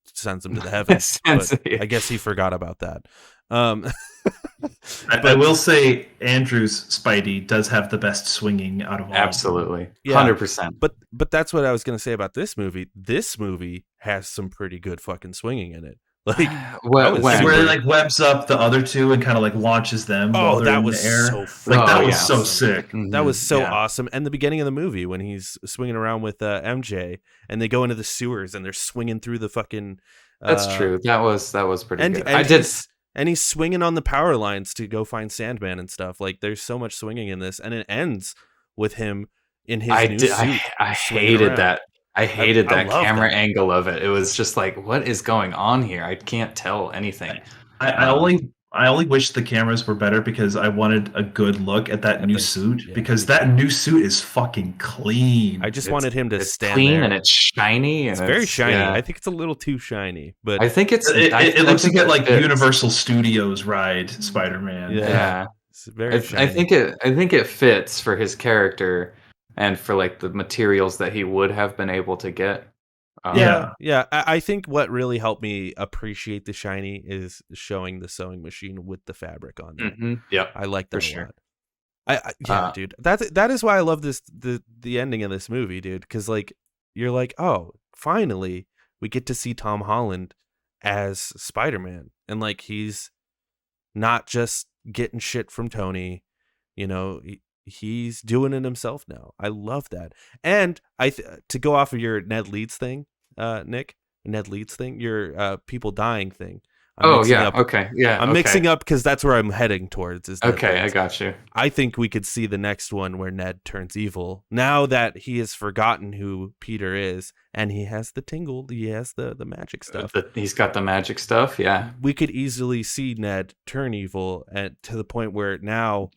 sends him to the heavens. I guess he forgot about that. I will say Andrew's Spidey does have the best swinging out of all. Absolutely. 100%. But that's what I was going to say about this movie. This movie has some pretty good fucking swinging in it. Like, where it like webs up the other two and kind of like launches them while they're in the air. So like, that was so sick. That was so awesome. And the beginning of the movie when he's swinging around with MJ and they go into the sewers and they're swinging through the fucking. That's true. That was pretty good. And he's swinging on the power lines to go find Sandman and stuff. Like, there's so much swinging in this, and it ends with him in his new suit. I hated that. I hated that camera angle of it. It was just like, what is going on here? I can't tell anything. I only wish the cameras were better, because I wanted a good look at that new suit, because that new suit is fucking clean. I just wanted him to stand clean there. And it's shiny. And it's very shiny. I think it's a little too shiny, but I think it looks like Universal Studios ride Spider-Man. Yeah. It's very shiny. I think it fits for his character and for like the materials that he would have been able to get. I think what really helped me appreciate the shiny is showing the sewing machine with the fabric on it. Yeah, I like that a lot. Dude, that is why I love the ending of this movie, dude. Because like, you're like, oh, finally we get to see Tom Holland as Spider-Man, and like, he's not just getting shit from Tony, you know. He's doing it himself now. I love that. And to go off of your Ned Leeds thing, Nick, Ned Leeds thing, your people dying thing. I'm mixing up because that's where I'm heading towards. I got you. I think we could see the next one where Ned turns evil now that he has forgotten who Peter is, and he has the tingle. He has the magic stuff. He's got the magic stuff. Yeah, we could easily see Ned turn evil, and to the point where now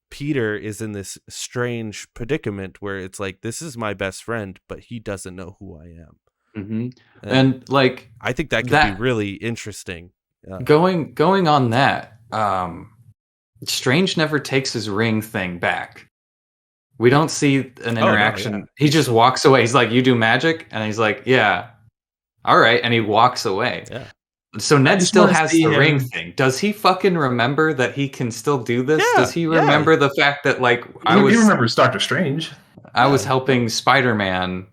Peter is in this strange predicament where it's like, this is my best friend, but he doesn't know who I am. And like, I think that could be really interesting. Going on that, Strange never takes his ring thing back. We don't see an interaction. No, he just walks away. He's like, you do magic? And he's like, yeah. All right. And he walks away. Yeah. So Ned still has the ring thing. Does he fucking remember that he can still do this? Yeah, does he remember the fact that, like, he remembers Doctor Strange? I was helping Spider-Man.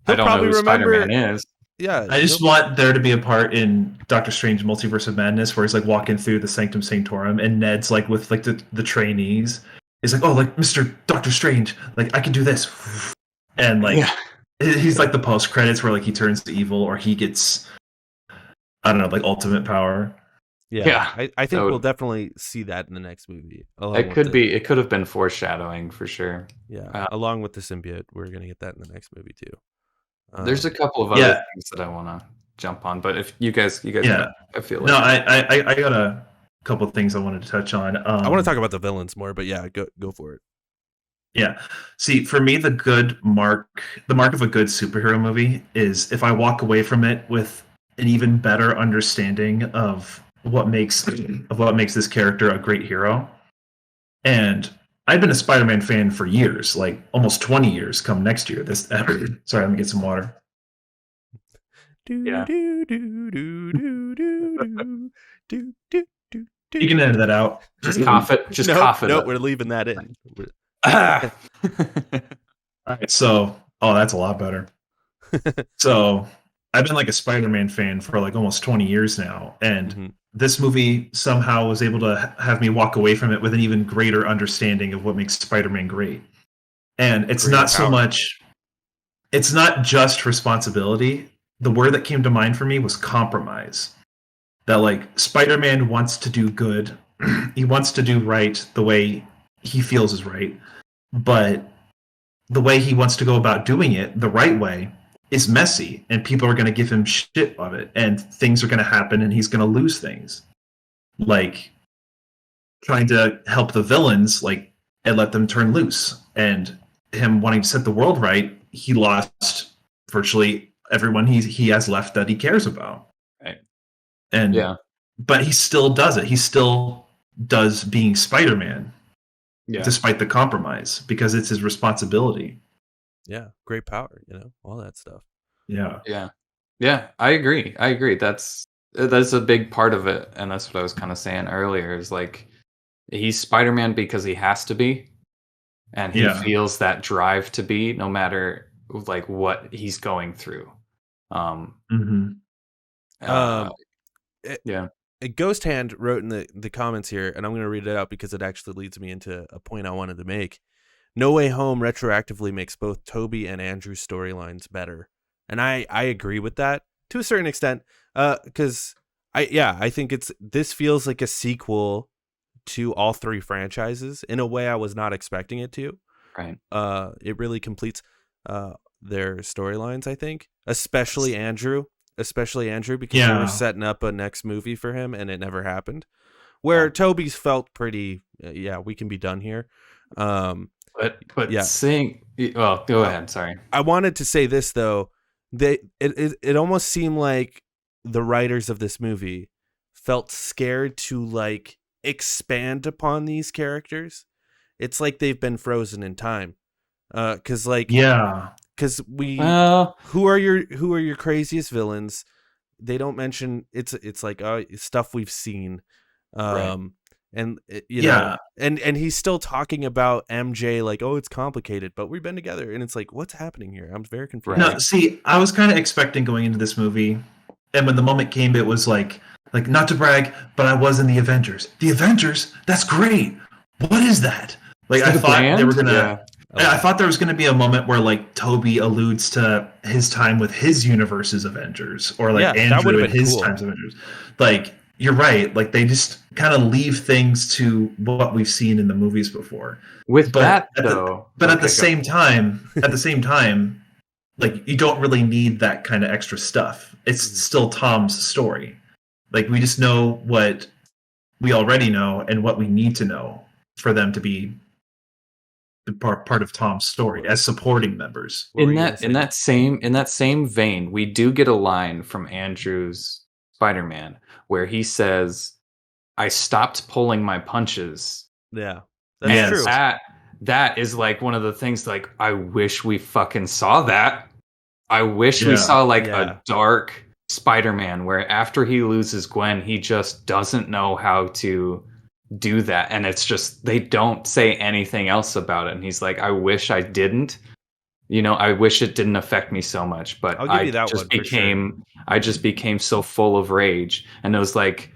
I don't know who Spider-Man is. Yeah, I just want there to be a part in Doctor Strange Multiverse of Madness where he's like walking through the Sanctum Sanctorum, and Ned's like with like the trainees. He's like, oh, like Mr. Doctor Strange, like I can do this, and like he's like the post credits where like he turns evil or he gets, I don't know, like ultimate power. Yeah. I think we'll definitely see that in the next movie. It could have been foreshadowing for sure. Yeah, along with the symbiote, we're gonna get that in the next movie too. There's a couple of other things that I want to jump on, but if you guys, I feel like no, I couple of things I wanted to touch on. I want to talk about the villains more, but yeah, go for it. Yeah. See, for me, the mark of a good superhero movie is if I walk away from it with an even better understanding of what makes this character a great hero. And I've been a Spider-Man fan for years, like almost 20 years come next year. Sorry, let me get some water. Yeah. You can edit that out. Just cough it. Just cough it. No, we're leaving that in. All right, so that's a lot better. So I've been like a Spider-Man fan for like almost 20 years now, and this movie somehow was able to have me walk away from it with an even greater understanding of what makes Spider-Man great. And it's not so much, it's not just responsibility. The word that came to mind for me was compromise. That like Spider-Man wants to do good. He wants to do right the way he feels is right. But the way he wants to go about doing it, the right way, is messy, and people are going to give him shit of it, and things are going to happen, and he's going to lose things. Like trying to help the villains, like, and let them turn loose. And him wanting to set the world right, he lost virtually everyone he has left that he cares about. Right. And but he still does it. He still does being Spider-Man. Yeah. Despite the compromise, because it's his responsibility. Yeah, great power, all that stuff. Yeah. I agree. That's a big part of it, and that's what I was kind of saying earlier. Is like he's Spider-Man because he has to be, and he feels that drive to be, no matter like what he's going through. Ghost Hand wrote in the comments here, and I'm going to read it out because it actually leads me into a point I wanted to make. No Way Home retroactively makes both Tobey and Andrew's storylines better. And I agree with that to a certain extent, because I think this feels like a sequel to all three franchises in a way I was not expecting it to. Right. It really completes their storylines, I think, especially Andrew, because they were setting up a next movie for him and it never happened. Where Tobey's felt pretty, we can be done here. Seeing, well, go ahead. Sorry. I wanted to say this though. It almost seemed like the writers of this movie felt scared to like expand upon these characters. It's like they've been frozen in time. Because who are your craziest villains? They don't mention it's like stuff we've seen. Right. And you know, and he's still talking about MJ like, oh, it's complicated, but we've been together, and it's like, what's happening here? I'm very confused. No, see, I was kind of expecting going into this movie, and when the moment came, it was like not to brag, but I was in the Avengers. The Avengers, that's great. What is that? Like, I thought they were gonna. I thought there was going to be a moment where like Tobey alludes to his time with his universe's Avengers, or like Andrew and his time's Avengers. Like, you're right. Like, they just kind of leave things to what we've seen in the movies before. At the same time, like, you don't really need that kind of extra stuff. It's still Tom's story. Like, we just know what we already know and what we need to know for them to be part of Tom's story as supporting members. In that same vein, we do get a line from Andrew's Spider-Man where he says, "I stopped pulling my punches." Yeah, that's true. That is like one of the things. Like, I wish we fucking saw that. I wish we saw a dark Spider-Man where after he loses Gwen, he just doesn't know how to do that, and it's just they don't say anything else about it, and he's like, I wish I didn't, I wish it didn't affect me so much, but I just became so full of rage, and it was like,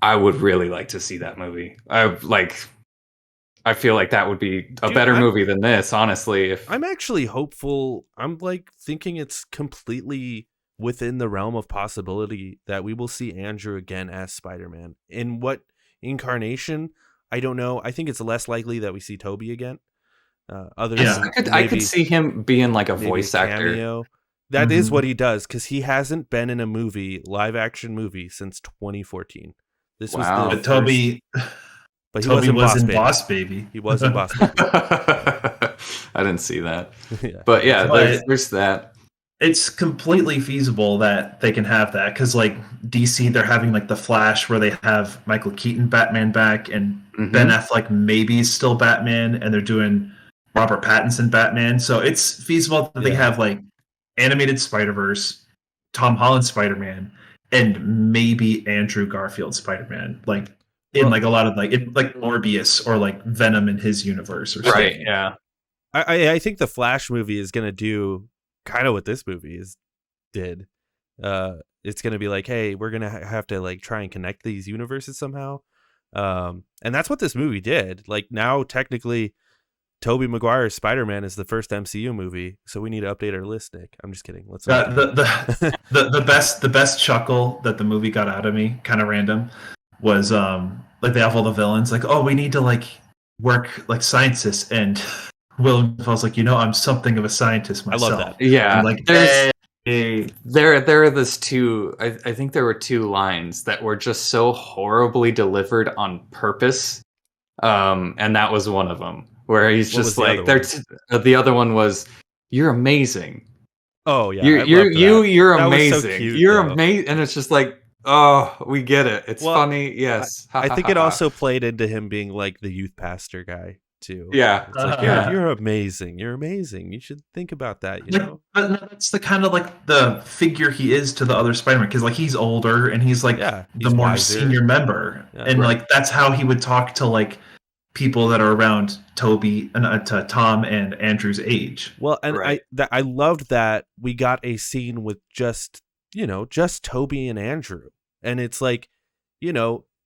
I would really like to see that movie. I feel like that would be a better movie than this, honestly. I'm actually hopeful. I'm like thinking it's completely within the realm of possibility that we will see Andrew again as Spider-Man. In what incarnation, I don't know. I think it's less likely that we see Tobey again. I could see him being like a voice actor. That is what he does, because he hasn't been in a live action movie since 2014. This Wow. was But Toby, but he Toby wasn't was Boss in Baby. Boss Baby. He wasn't Boss Baby. I didn't see that. Yeah. But yeah, But- there's that. It's completely feasible that they can have that because, like, DC, they're having like the Flash where they have Michael Keaton Batman back, and Mhm. Ben Affleck maybe is still Batman, and they're doing Robert Pattinson Batman. So it's feasible that they Yeah. have like animated Spider-Verse, Tom Holland Spider-Man, and maybe Andrew Garfield Spider-Man, like in Well- like a lot of like Morbius or like Venom in his universe or something. Right, yeah. I think the Flash movie is gonna do kind of what this movie did. It's gonna be like, hey, we're gonna have to like try and connect these universes somehow, and that's what this movie did. Like now, technically, Tobey Maguire's Spider-Man is the first MCU movie, so we need to update our list, Nick. I'm just kidding. Let's not do that. The best chuckle that the movie got out of me, kind of random, was like they have all the villains like, oh, we need to like work like scientists, and Willem Dafoe's like, I'm something of a scientist I myself. love that. Yeah. I'm like, there's hey. there are this two I think there were two lines that were just so horribly delivered on purpose. And that was one of them where he's What was just the like other the other one was, you're amazing. Oh yeah, You're I loved that. you're That was so amazing. cute, You're though. amazing. And it's just like, oh, we get it. It's Well, funny. Yes. I think it also played into him being like the youth pastor guy too. Yeah. It's like, Yeah. you're amazing. You're amazing. You should think about that. You Like, know. but no, that's the kind of like the figure he is to the other Spider-Man, because like he's older and he's like Yeah, the he's more wiser. senior member, Yeah. and Right. like that's how he would talk to like people that are around Toby and to Tom and Andrew's age. Well, and Right. I loved that we got a scene with just Toby and Andrew, and it's like,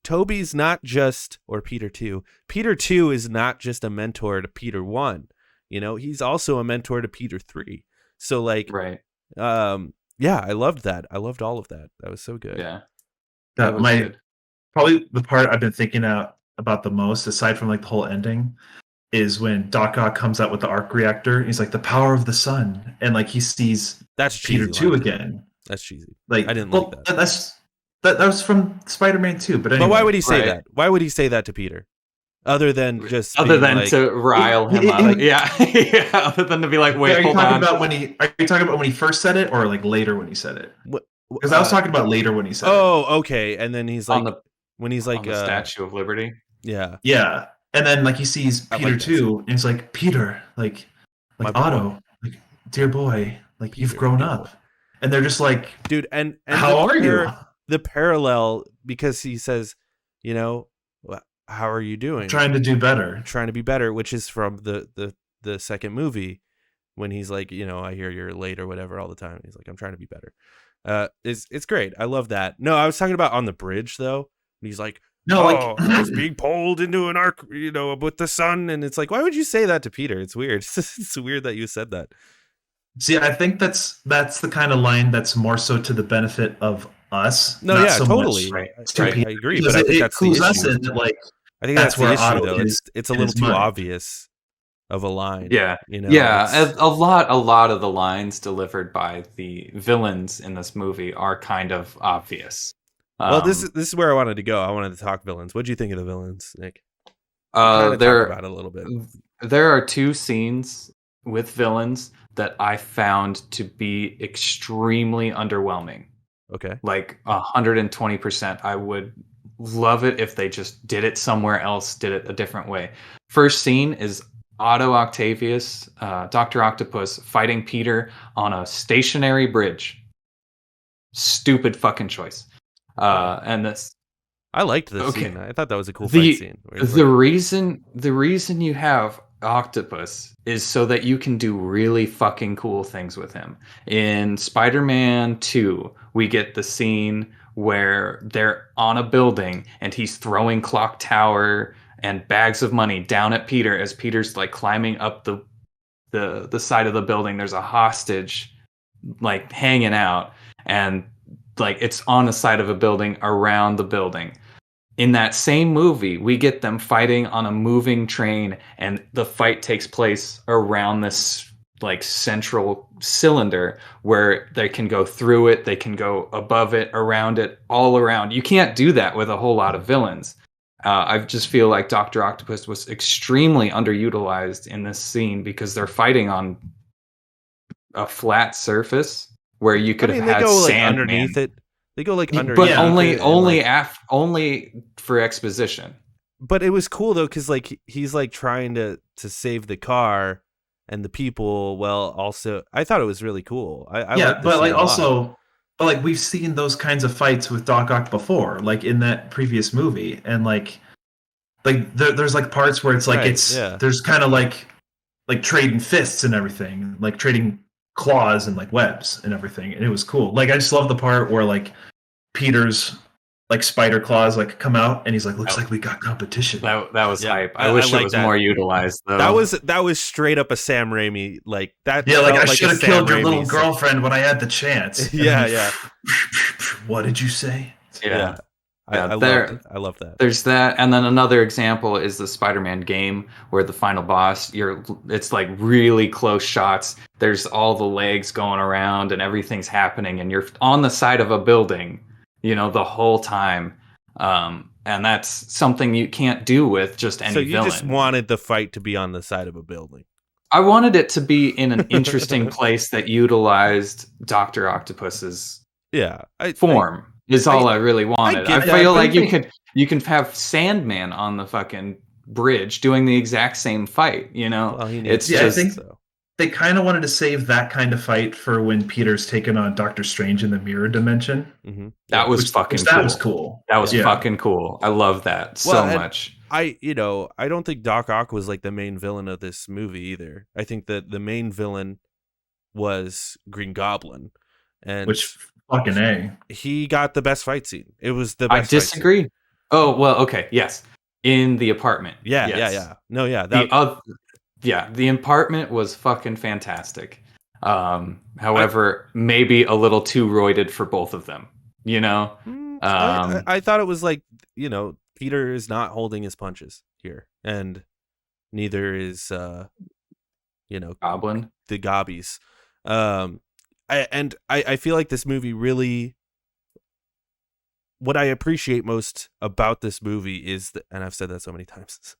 Toby's not just, or Peter 2. Peter 2 is not just a mentor to Peter 1. He's also a mentor to Peter 3. So like, Right. yeah, I loved that. I loved all of that. That was so good. Yeah. That was My good. probably the part I've been thinking about the most, aside from like the whole ending, is when Doc Ock comes out with the arc reactor. And he's like, the power of the sun, and like he sees That's cheesy. Peter 2 line. again. That's cheesy. Like I didn't like that. That was from Spider-Man 2. But anyway, But why would he say Right. that? Why would he say that to Peter? Other than just Other being than like, to rile him up. Yeah. Yeah. Other than to be like, Are wait, you hold talking on. about when he first said it, or like later when he said it? Because I was uh, talking about later when he said it. Oh, okay. And then he's like, on the when he's on like, the Statue of Liberty. yeah, Yeah, and then like he sees I Peter like that too, and he's like, Peter, like My boy. Otto, like dear boy, like you've Peter, grown dear up, boy. and they're just like, dude. And how are you? The parallel, because he says, how are you doing? Trying to do better. Trying to be better, which is from the second movie when he's like, I hear you're late or whatever all the time. He's like, I'm trying to be better. It's great. I love that. No, I was talking about on the bridge though. And he's like, No, I was being pulled into an arc, with the sun, and it's like, why would you say that to Peter? It's weird. It's weird that you said that. See, I think that's the kind of line that's more so to the benefit of us. No, not yeah, so totally. much I Peter, agree, because but I think it that's the clues us issue. in that, like, I think that's the where issue, Otto though. is It's a in little his too mind. obvious of a line. Yeah. it's- A lot of the lines delivered by the villains in this movie are kind of obvious. Well, this is where I wanted to go. I wanted to talk villains. What do you think of the villains, Nick? Talk there about it a little bit. there are two scenes with villains that I found to be extremely underwhelming. Okay. Like 120%. I would love it if they just did it somewhere else, did it a different way. First scene is Otto Octavius, Dr. Octopus, fighting Peter on a stationary bridge. Stupid fucking choice. And this I liked this Okay. scene. I thought that was a cool The- fight scene. where it's the like- reason you have Octopus is so that you can do really fucking cool things with him. In Spider-Man 2, we get the scene where they're on a building and he's throwing clock tower and bags of money down at Peter as Peter's like climbing up the side of the building. There's a hostage like hanging out, and like it's on the side of a building around the building. In that same movie, we get them fighting on a moving train, and the fight takes place around this like central cylinder where they can go through it, they can go above it, around it, all around. You can't do that with a whole lot of villains. I just feel like Dr. Octopus was extremely underutilized in this scene because they're fighting on a flat surface where you could have had they go like Sandman. underneath it. They go like underneath, but it only for exposition. But it was cool though, because like he's like trying to save the car and the people. Well, also I thought it was really cool. I yeah, liked but like also, but like we've seen those kinds of fights with Doc Ock before, like in that previous movie, and like there's like parts where it's like there's kind of like trading fists and everything, like trading claws and like webs and everything, and it was cool. Like I just love the part where like Peter's like spider claws like come out and he's like, looks like we got competition. That was hype. I wish it was more utilized though. That was straight up a Sam Raimi like that. Yeah, like I should have killed your little girlfriend when I had the chance. Yeah. What did you say? Yeah. I love that. There's that, and then another example is the Spider-Man game where the final boss, it's like really close shots. There's all the legs going around and everything's happening, and you're on the side of a building, the whole time. And that's something you can't do with just any villain. So you just wanted the fight to be on the side of a building. I wanted it to be in an interesting place that utilized Dr. Octopus's form. Is all I really wanted. I feel like you can have Sandman on the fucking bridge doing the exact same fight. Well, it's just. I think they kind of wanted to save that kind of fight for when Peter's taken on Doctor Strange in the mirror dimension. Mm-hmm. That was fucking cool. That was cool. That was fucking cool. I love that so much. I don't think Doc Ock was like the main villain of this movie either. I think that the main villain was Green Goblin, and which. Fucking A. He got the best fight scene. It was the best. I disagree. Oh well, okay, yes. In the apartment. Yeah. No, yeah. The apartment was fucking fantastic. However, maybe a little too roided for both of them. I thought it was like Peter is not holding his punches here, and neither is Goblin, the Gobbies. I feel like this movie really, what I appreciate most about this movie is that, and I've said that so many times.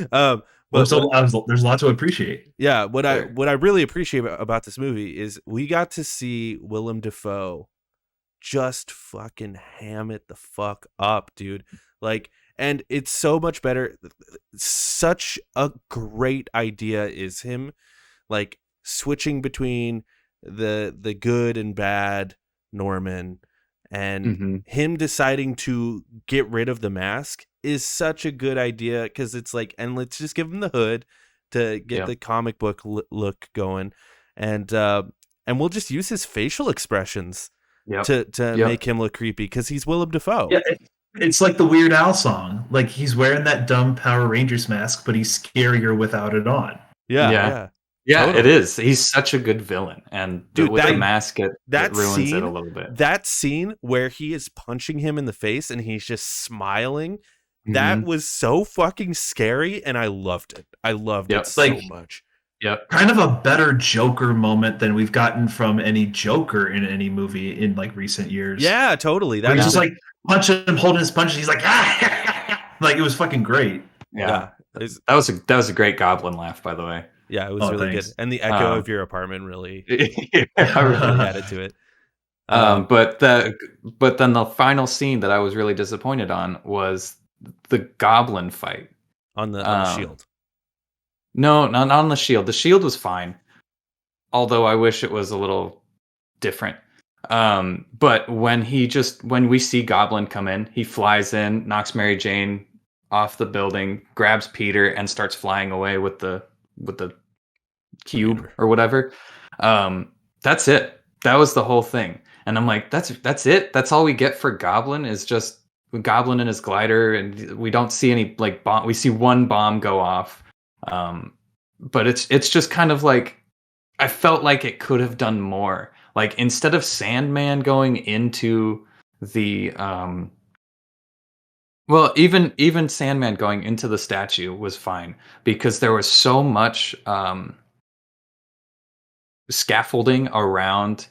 But there's a lot to appreciate. Yeah, what I really appreciate about this movie is we got to see Willem Dafoe just fucking ham it the fuck up, dude. Like, and it's so much better. Such a great idea is him, like switching between the good and bad Norman and him deciding to get rid of the mask is such a good idea, because it's like, and let's just give him the hood to get the comic book look going, and we'll just use his facial expressions to make him look creepy, because he's Willem Dafoe. Yeah, it's like the Weird Al song. Like, he's wearing that dumb Power Rangers mask, but he's scarier without it on. Yeah, totally. It is. He's such a good villain, and dude, with the mask, it ruins it a little bit. That scene where he is punching him in the face and he's just smiling, that was so fucking scary, and I loved it. I loved it so much. Yep. Kind of a better Joker moment than we've gotten from any Joker in any movie in like recent years. Yeah, totally. He's just like punching him, holding his punches. He's like, like, it was fucking great. Yeah. That was a great Goblin laugh, by the way. Yeah, it was really good, and the echo of your apartment really added to it. But then the final scene that I was really disappointed on was the Goblin fight on the shield. No, not on the shield. The shield was fine, although I wish it was a little different. But when we see Goblin come in, he flies in, knocks Mary Jane off the building, grabs Peter, and starts flying away with the cube or whatever. That's it. That was the whole thing. And I'm like, that's it. That's all we get for Goblin, is just Goblin and his glider, and we don't see any like bomb. We see one bomb go off. But it's just kind of like, I felt like it could have done more. Like, instead of Sandman going into the well, even Sandman going into the statue was fine, because there was so much scaffolding around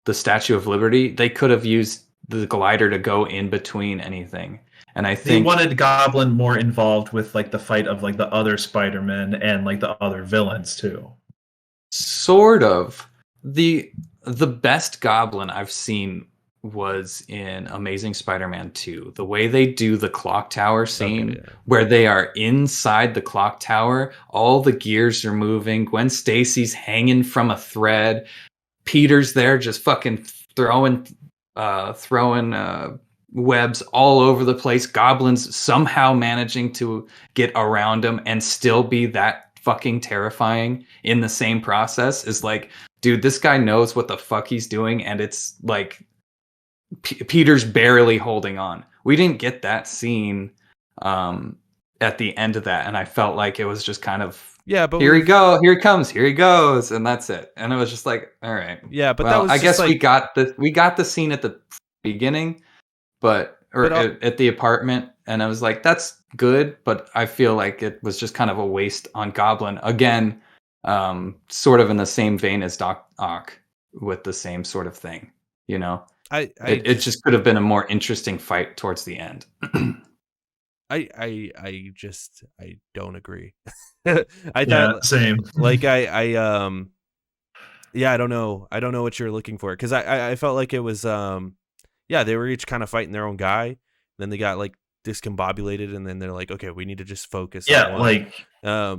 the Statue of Liberty, they could have used the glider to go in between anything. And I think they wanted Goblin more involved with like the fight of like the other Spider-Man and like the other villains too. Sort of. The best Goblin I've seen was in Amazing Spider-Man 2. The way they do the clock tower scene, where they are inside the clock tower, all the gears are moving, Gwen Stacy's hanging from a thread, Peter's there just fucking throwing webs all over the place, Goblin's somehow managing to get around him and still be that fucking terrifying in the same process, is like, dude, this guy knows what the fuck he's doing, and it's like Peter's barely holding on. We didn't get that scene at the end of that, and I felt like it was just kind of, but here he comes, here he goes, and that's it. And it was just like, all right, but that was, I guess like, we got the scene at the beginning, at the apartment, and I was like, that's good, but I feel like it was just kind of a waste on Goblin again, sort of in the same vein as Doc Ock, with the same sort of thing, you know. It just could have been a more interesting fight towards the end. I don't agree. I thought same. Like I don't know what you're looking for, because I felt like it was they were each kind of fighting their own guy, then they got like discombobulated, and then they're like, okay, we need to just focus on one.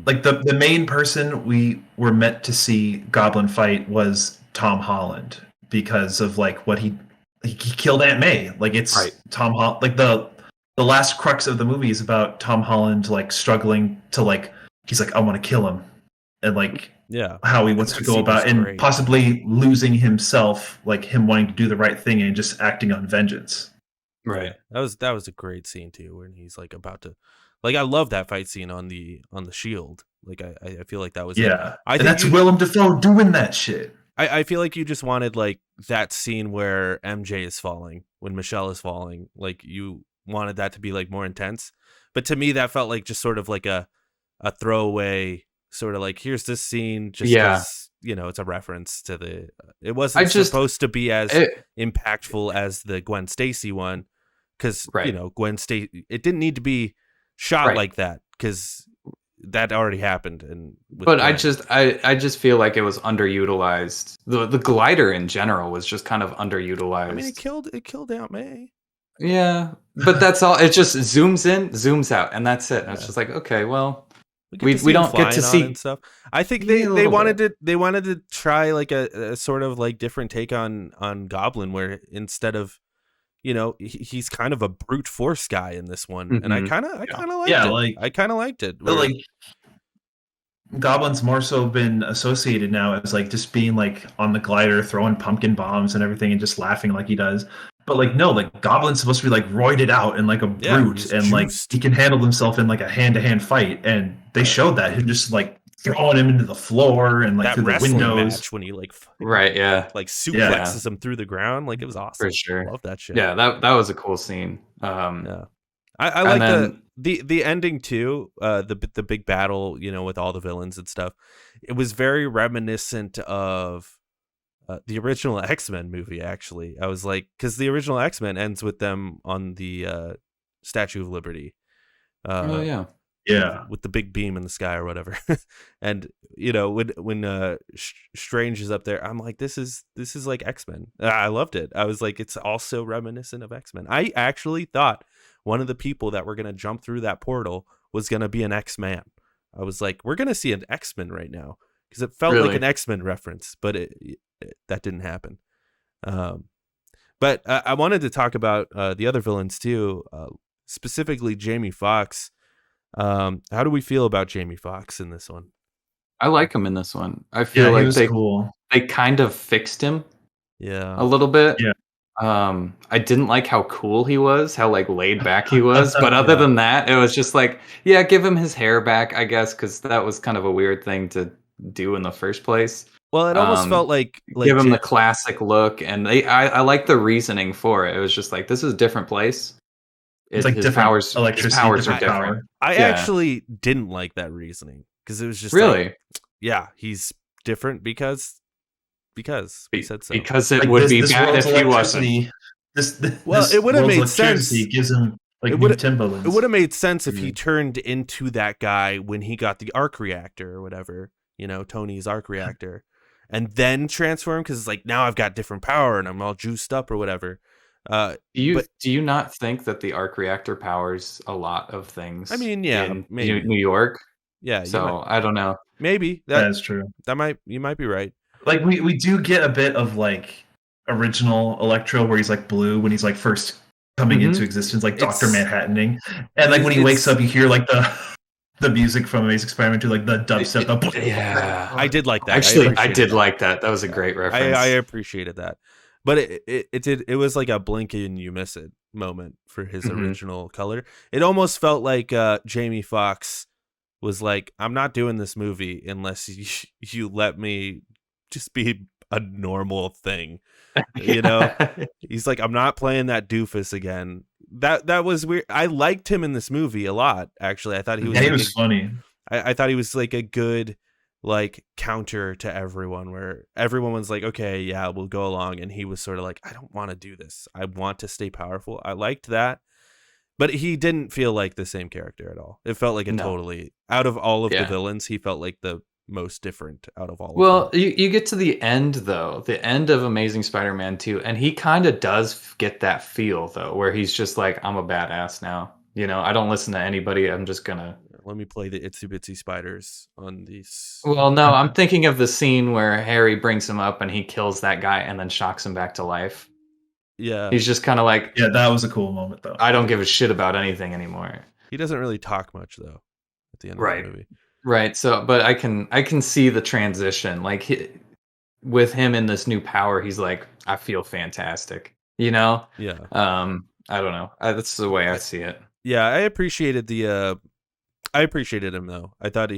Like the main person we were meant to see Goblin fight was Tom Holland, because of like what he killed Aunt May. Like it's right. Tom Holland, like the last crux of the movie is about Tom Holland like struggling to like, he's like, I want to kill him, and like how he wants to go about, and possibly losing himself, like him wanting to do the right thing and just acting on vengeance. Right. That was a great scene too, when he's like about to, like, I love that fight scene on the Shield. Like I feel like that was I think that's Willem Dafoe doing that shit. I feel like you just wanted like that scene where MJ is falling, when Michelle is falling, like you wanted that to be like more intense. But to me, that felt like just sort of like a throwaway, sort of like, here's this scene, just because, you know, it's a reference to the. It wasn't supposed to be as impactful as the Gwen Stacy one, because you know, Gwen Stacy, it didn't need to be shot like that, because that already happened. And but I just feel like it was underutilized. The glider in general was just kind of underutilized. I mean, it killed Aunt May. Yeah, but that's all. It just zooms in, zooms out, and that's it. And it's just like, okay, well, we don't get to see and stuff. I think they wanted to try like a sort of like different take on Goblin, where instead of, you know, he's kind of a brute force guy in this one, and I kind of liked it. I kind of liked it. But like, Goblin's more so been associated now as like just being like on the glider, throwing pumpkin bombs and everything, and just laughing like he does. But like, no, like Goblin's supposed to be like roided out and like a brute, and like he can handle himself in like a hand-to-hand fight, and they showed that, him just like throwing him into the floor and like through the windows match when he like like suplexes him through the ground. Like, it was awesome. For sure. Love that shit. Yeah, that was a cool scene. I like the ending too. The big battle, you know, with all the villains and stuff. It was very reminiscent of the original X-Men movie. Actually, I was like, because the original X-Men ends with them on the Statue of Liberty. With the big beam in the sky or whatever. And you know, when Strange is up there, I'm like, this is like X-Men. I loved it. I was like, it's also reminiscent of X-Men. I actually thought one of the people that were going to jump through that portal was going to be an X-Man. I was like, we're going to see an X-Men right now, because it felt like an X-Men reference, but that didn't happen. But I wanted to talk about the other villains too, specifically Jamie Foxx. How do we feel about Jamie Foxx in this one? I like him in this one. I feel like they kind of fixed him a little bit. I didn't like how cool he was, how like laid back he was, but other than that, it was just like, give him his hair back, I guess, because that was kind of a weird thing to do in the first place. Well, it almost felt like give him the classic look, and I like the reasoning for it. It was just like, this is a different place. It's like different powers. Electricity, his powers are different. I actually didn't like that reasoning, because it was just really, like, he's different because because we said so. Because it would be bad if he wasn't. It would have made sense. Gives him new Timberlands. It would have made sense if he turned into that guy when he got the arc reactor or whatever, Tony's arc reactor, and then transform, because it's like, now I've got different power and I'm all juiced up or whatever. Do you not think that the arc reactor powers a lot of things? I mean, yeah, in maybe. New York. Yeah. So I don't know. Maybe that is true. You might be right. Like we do get a bit of like original Electro where he's like blue when he's like first coming into existence, like Dr. Manhattaning, and like when he wakes up, you hear like the music from Amazing Spider-Man 2, like the dubstep. Yeah, I did like that. Actually, I did like that. That was a great reference. I appreciated that, but it was like a blink and you miss it moment for his original color. It almost felt like Jamie Foxx was like, I'm not doing this movie unless you let me just be a normal thing. He's like, I'm not playing that doofus again. That was weird. I liked him in this movie a lot, actually. I thought he was he was funny. I thought he was like a good like counter to everyone, where everyone was like, okay, yeah, we'll go along, and he was sort of like, I don't want to do this. I want to stay powerful. I liked that. But he didn't feel like the same character at all. It felt like totally, out of all of the villains, he felt like the most different out of all of them. Well, you get to the end, though, the end of Amazing Spider-Man 2, and he kind of does get that feel, though, where he's just like, I'm a badass now. I don't listen to anybody. I'm just going to... Let me play the Itsy Bitsy Spiders on these... Well, no, I'm thinking of the scene where Harry brings him up and he kills that guy and then shocks him back to life. Yeah. He's just kind of like... Yeah, that was a cool moment, though. I don't give a shit about anything anymore. He doesn't really talk much, though, at the end of the movie. Right. So, but I can see the transition. Like, with him in this new power, he's like, I feel fantastic. Yeah. I don't know. That's the way I see it. Yeah, I appreciated I appreciated him, though. I thought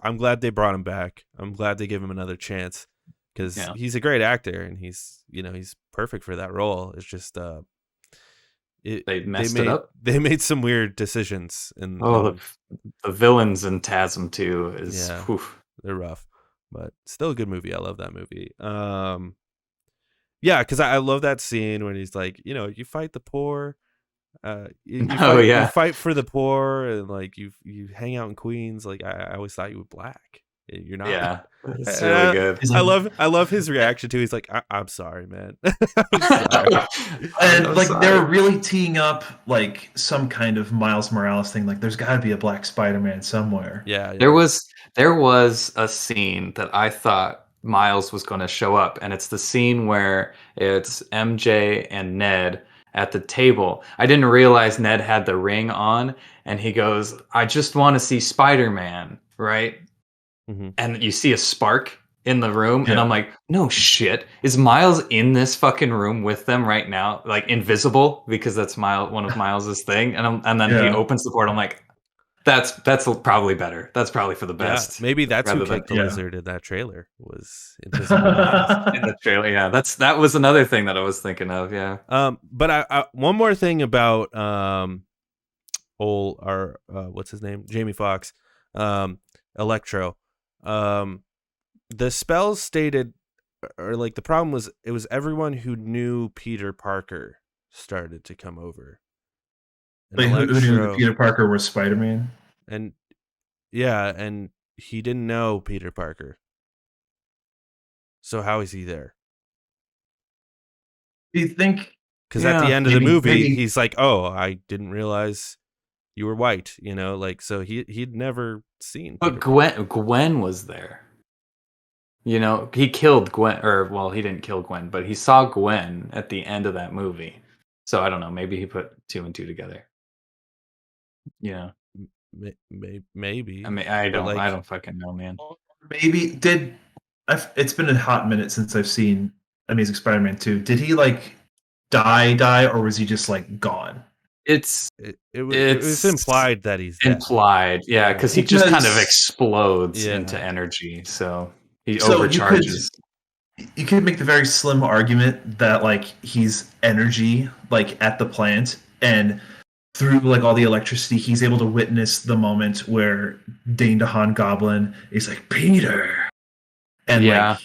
I'm glad they brought him back. I'm glad they gave him another chance, because he's a great actor and he's perfect for that role. It's just they messed it up. They made some weird decisions, and the villains in TASM 2 is they're rough, but still a good movie. I love that movie. Because I love that scene when he's like, you fight the poor. You fight for the poor, and like you hang out in Queens. Like I always thought you were black. You're not. Yeah, it's really good. I love his reaction too. He's like, I'm sorry, man. And like they were really teeing up like some kind of Miles Morales thing. Like there's got to be a Black Spider-Man somewhere. Yeah. There was a scene that I thought Miles was going to show up, and it's the scene where it's MJ and Ned at the table. I didn't realize Ned had the ring on, and he goes, I just want to see Spider-Man, right? Mm-hmm. And you see a spark in the room, and I'm like, no shit. Is Miles in this fucking room with them right now? Like invisible, because that's one of Miles's thing. And then he opens the portal. I'm like, that's probably better. That's probably for the best. Yeah, maybe that's who kicked the lizard in that trailer, was invisible. In the trailer, yeah. That was another thing that I was thinking of, yeah. But I one more thing about what's his name? Jamie Foxx, Electro. The spells stated, or like the problem was, it was everyone who knew Peter Parker started to come over. Wait, who knew Peter Parker was Spider-Man? And he didn't know Peter Parker. So how is he there? Do you think? Because at the end of the movie, he's like, "Oh, I didn't realize you were white." Like so he'd never seen. But Gwen was there. He killed Gwen, he didn't kill Gwen, but he saw Gwen at the end of that movie. So I don't know. Maybe he put 2 and 2 together. Maybe. I mean, I don't fucking know, man. Maybe it's been a hot minute since I've seen Amazing Spider-Man 2. Did he like die, or was he just like gone? It was implied that he's dead. Implied, yeah, because he just kind of explodes into energy, so he overcharges. You could make the very slim argument that like he's energy, like at the plant, and through like all the electricity, he's able to witness the moment where Dane DeHaan Goblin is like, Peter, and like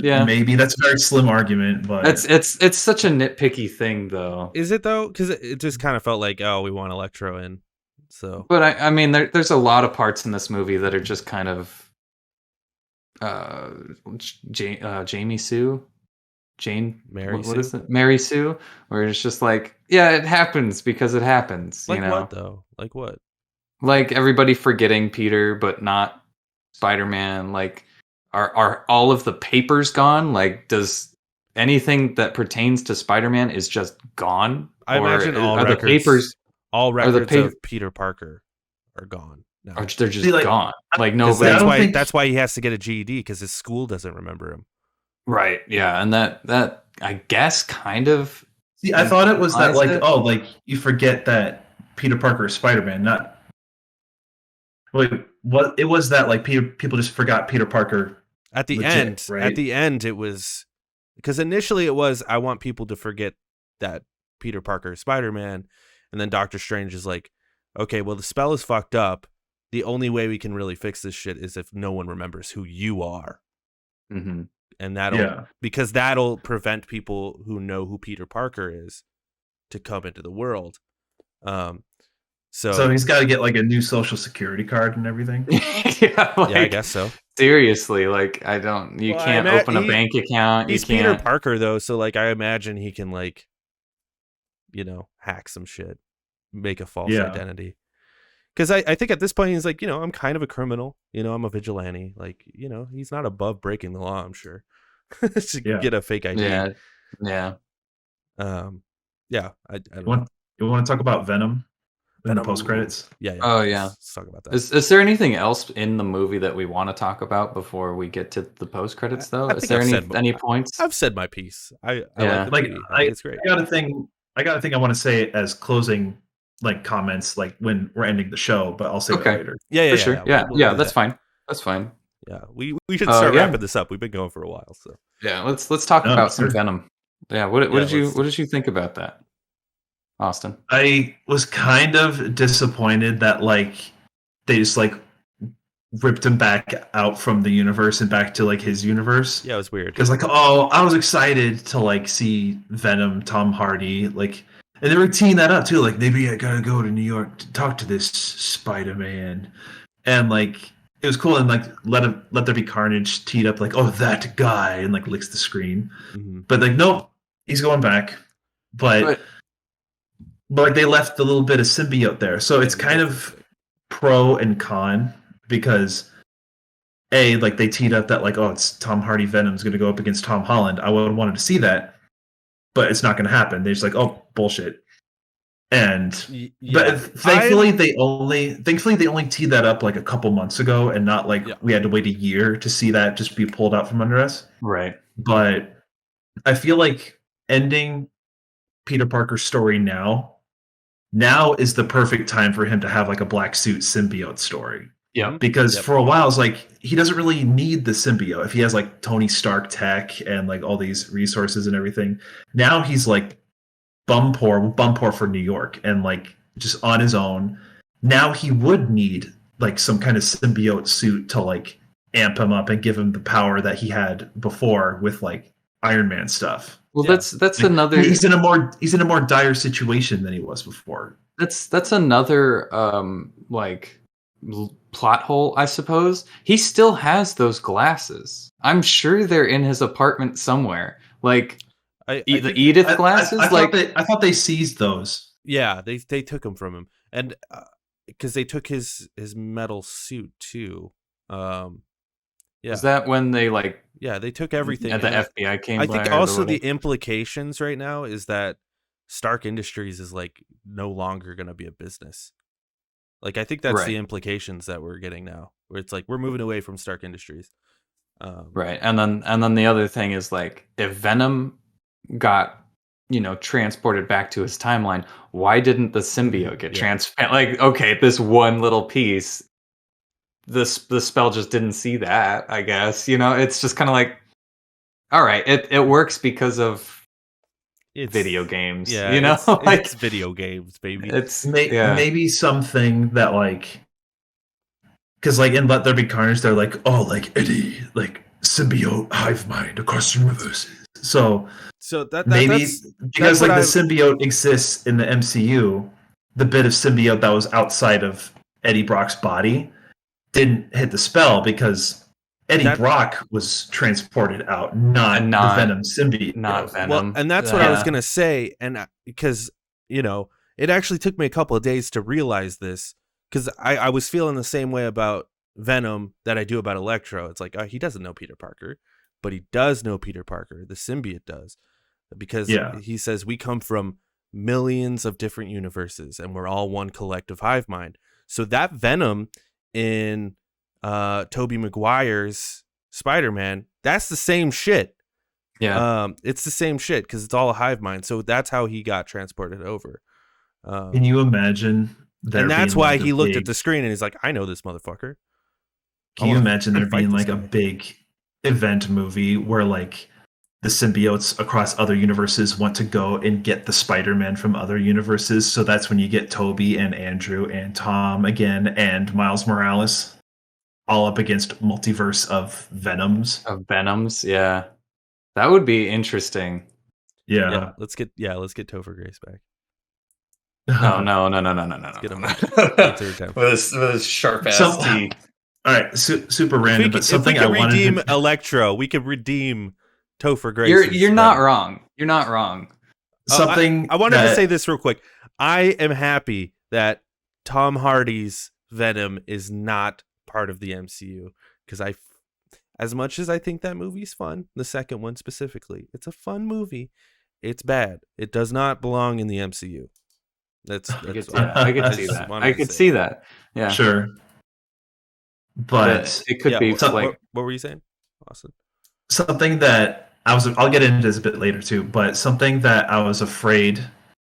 maybe that's a very slim argument, but it's such a nitpicky thing, though. Is it though? Because it just kind of felt like, oh, we want Electro in. So, but I mean, there's a lot of parts in this movie that are just kind of Jamie Sue. Jane, Mary what Sue? is it? Mary Sue, where it's just like, yeah, it happens because it happens. Like you know? What though? Like what? Like everybody forgetting Peter, but not Spider-Man. Like, are all of the papers gone? Like, does anything that pertains to Spider-Man is just gone? I imagine all are records, the papers, of Peter Parker are gone. No. Or they're just gone. Like nobody. That's why he has to get a GED, because his school doesn't remember him. Right. Yeah, and that I guess kind of. See, I thought it was that like you forget that Peter Parker is Spider-Man, not. Wait, what? It was that like people just forgot Peter Parker. At the end, right? At the end, it was because initially it was, I want people to forget that Peter Parker is Spider-Man, and then Doctor Strange is like, okay, well the spell is fucked up. The only way we can really fix this shit is if no one remembers who you are. Mm-hmm. And that'll prevent people who know who Peter Parker is to come into the world. So he's got to get like a new social security card and everything. Yeah, I guess so. Seriously, like you can't open a bank account. He's Peter Parker though, so like I imagine he can like, hack some shit, make a false identity. Because I think at this point he's like, I'm kind of a criminal. I'm a vigilante. Like, he's not above breaking the law, I'm sure. To get a fake ID. Yeah. Yeah. I don't know. You want to talk about Venom in the post credits? Yeah. Oh yeah. Let's talk about that. Is there anything else in the movie that we want to talk about before we get to the post credits though? Is there any points? I've said my piece. I it's great. I got a thing I want to say as closing like comments, like when we're ending the show, but I'll say that later. Yeah, for sure. Yeah, that's fine. That's fine. Yeah, we should start wrapping this up. We've been going for a while, so yeah. Let's talk about some Venom. Yeah, what did you think about that, Austin? I was kind of disappointed that like they just like ripped him back out from the universe and back to like his universe. Yeah, it was weird. Because like, I was excited to like see Venom, Tom Hardy, like. And they were teeing that up too, like maybe I gotta go to New York to talk to this Spider-Man, and like it was cool. And like let there be carnage teed up, like that guy, and like licks the screen. Mm-hmm. But like nope, he's going back. But like they left a little bit of symbiote there, so it's kind of pro and con because like they teed up that like it's Tom Hardy Venom's going to go up against Tom Holland. I would have wanted to see that. But it's not going to happen. They're just like, bullshit. And but thankfully they only teed that up like a couple months ago, and not like we had to wait a year to see that just be pulled out from under us. Right. But I feel like ending Peter Parker's story now is the perfect time for him to have like a black suit symbiote story. Yeah. Because for a while it's like he doesn't really need the symbiote if he has like Tony Stark tech and like all these resources and everything. Now he's like bum poor for New York and like just on his own. Now he would need like some kind of symbiote suit to like amp him up and give him the power that he had before with like Iron Man stuff. Well, that's like, another. He's in a more dire situation than he was before. That's another like plot hole, I suppose. He still has those glasses. I'm sure they're in his apartment somewhere. Like the Edith glasses. I thought they seized those. Yeah, they took them from him, and because they took his metal suit too. Yeah. Is that when they like? Yeah, they took everything. And the FBI came. I think also the implications right now is that Stark Industries is like no longer going to be a business. Like I think that's the implications that we're getting now, where it's like we're moving away from Stark Industries. Right, and then the other thing is like if Venom got transported back to his timeline, why didn't the symbiote get transported? Like okay, this one little piece. The spell just didn't see that, I guess. It's just kind of like, all right, it works because of video games. Yeah, like it's video games, baby. It's maybe something that like, because like in Let There Be Carnage, they're like, like Eddie, like symbiote hive mind across universes. So maybe that's because like the symbiote exists in the MCU, the bit of symbiote that was outside of Eddie Brock's body didn't hit the spell because Eddie Brock was transported out, not the Venom symbiote. Not Venom. Well, and that's what I was gonna say, and because it actually took me a couple of days to realize this, because I was feeling the same way about Venom that I do about Electro. It's like he doesn't know Peter Parker, but he does know Peter Parker. The symbiote does, because he says we come from millions of different universes and we're all one collective hive mind. So that Venom in Tobey Maguire's Spider-Man, that's the same shit. Yeah. It's the same shit because it's all a hive mind. So that's how he got transported over. Can you imagine? And that's why he looked at the screen and he's like, I know this motherfucker. Can you imagine there being like a big event movie where like the symbiotes across other universes want to go and get the Spider-Man from other universes? So that's when you get Toby and Andrew and Tom again and Miles Morales all up against multiverse of Venoms. Yeah. That would be interesting. Yeah. Let's get Topher Grace back. No. Let's get him with his sharp ass teeth. All right, super random, but something I wanted to redeem Electro. We could redeem Topher Grace. You're not wrong. You're not wrong. Something I wanted to say this real quick. I am happy that Tom Hardy's Venom is not part of the MCU, because as much as I think that movie's fun, the second one specifically, it's a fun movie. It's bad. It does not belong in the MCU. I could see that. I could see that. Yeah, sure. But it could be what were you saying, Austin? Something that I'll get into this a bit later too, but something that I was afraid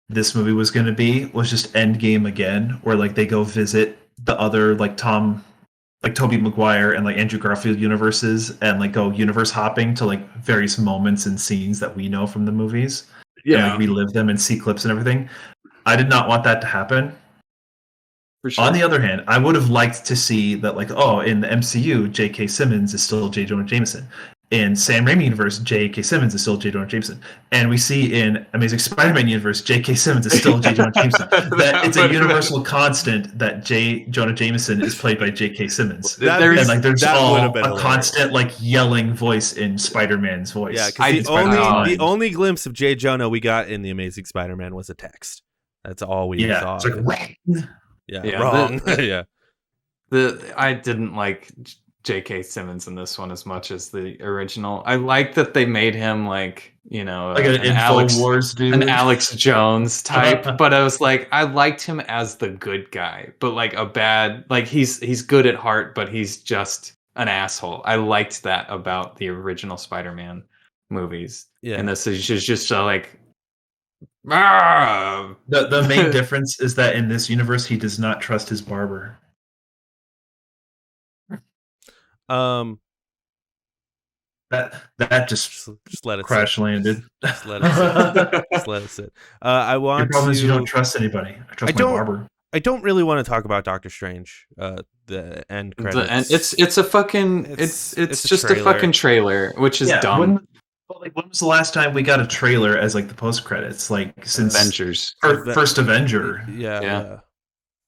this movie was going to be was just Endgame again, where like they go visit the other like Tobey Maguire and like Andrew Garfield universes and like go universe hopping to like various moments and scenes that we know from the movies. Yeah. And like relive them and see clips and everything. I did not want that to happen. For sure. On the other hand, I would have liked to see that, like, in the MCU, J.K. Simmons is still J. Jonah Jameson. In Sam Raimi universe, J.K. Simmons is still J. Jonah Jameson. And we see in Amazing Spider-Man universe, J.K. Simmons is still J. Jonah Jameson. That it's a universal constant that J. Jonah Jameson is played by J.K. Simmons. There's a constant like yelling voice in Spider-Man's voice. Yeah, because the only glimpse of J. Jonah we got in the Amazing Spider-Man was a text. That's all we saw. It's like, wrong. I didn't like J.K. Simmons in this one as much as the original. I like that they made him like an Alex Jones type, but I was like, I liked him as the good guy, but like a bad, like he's good at heart, but he's just an asshole. I liked that about the original Spider-Man movies. Yeah, and this is just like. The main difference is that in this universe he does not trust his barber. That just let it crash landed. Just let it sit. Just let it sit. Your problem is you don't trust anybody. I trust my barber. I don't really want to talk about Doctor Strange. The end credits. It's a fucking it's just a fucking trailer, which is dumb. When was the last time we got a trailer as like the post credits? Like since Avengers, first Avenger. Yeah.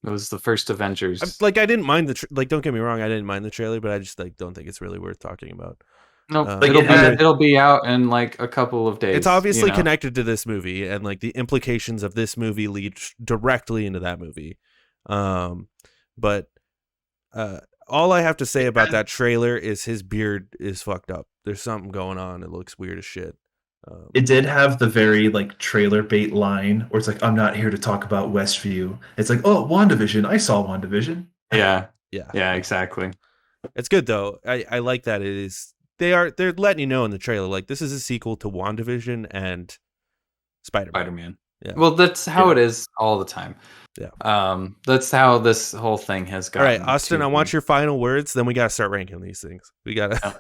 It was the first Avengers. I didn't mind don't get me wrong, I didn't mind the trailer, but I just don't think it's really worth talking about. No, it'll be out in like a couple of days. It's obviously connected to this movie, and like the implications of this movie lead directly into that movie. But all I have to say about that trailer is his beard is fucked up. There's something going on. It looks weird as shit. It did have the very like trailer bait line where it's like, I'm not here to talk about Westview. It's like, oh, WandaVision. I saw WandaVision. Yeah, exactly. It's good though. I like that it is. They're letting you know in the trailer like this is a sequel to WandaVision and Spider-Man. Yeah. Well, that's how it is all the time. Yeah. That's how this whole thing has gone. All right, Austin, I want your final words. Then we got to start ranking these things. We got to.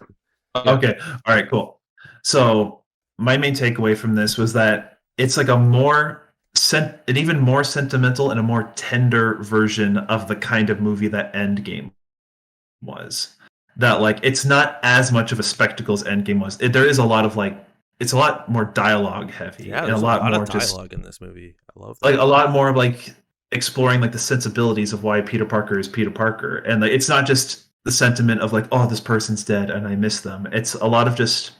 Okay. All right, cool. So my main takeaway from this was that it's like an even more sentimental and a more tender version of the kind of movie that Endgame was. that like it's not as much of a spectacle as Endgame was. There is a lot of like it's a lot more dialogue heavy Yeah, and there's a lot more of just dialogue in this movie. I love that. like a lot more of like exploring like the sensibilities of why Peter Parker is Peter Parker, and like it's not just the sentiment of like, oh, this person's dead and I miss them. It's a lot of just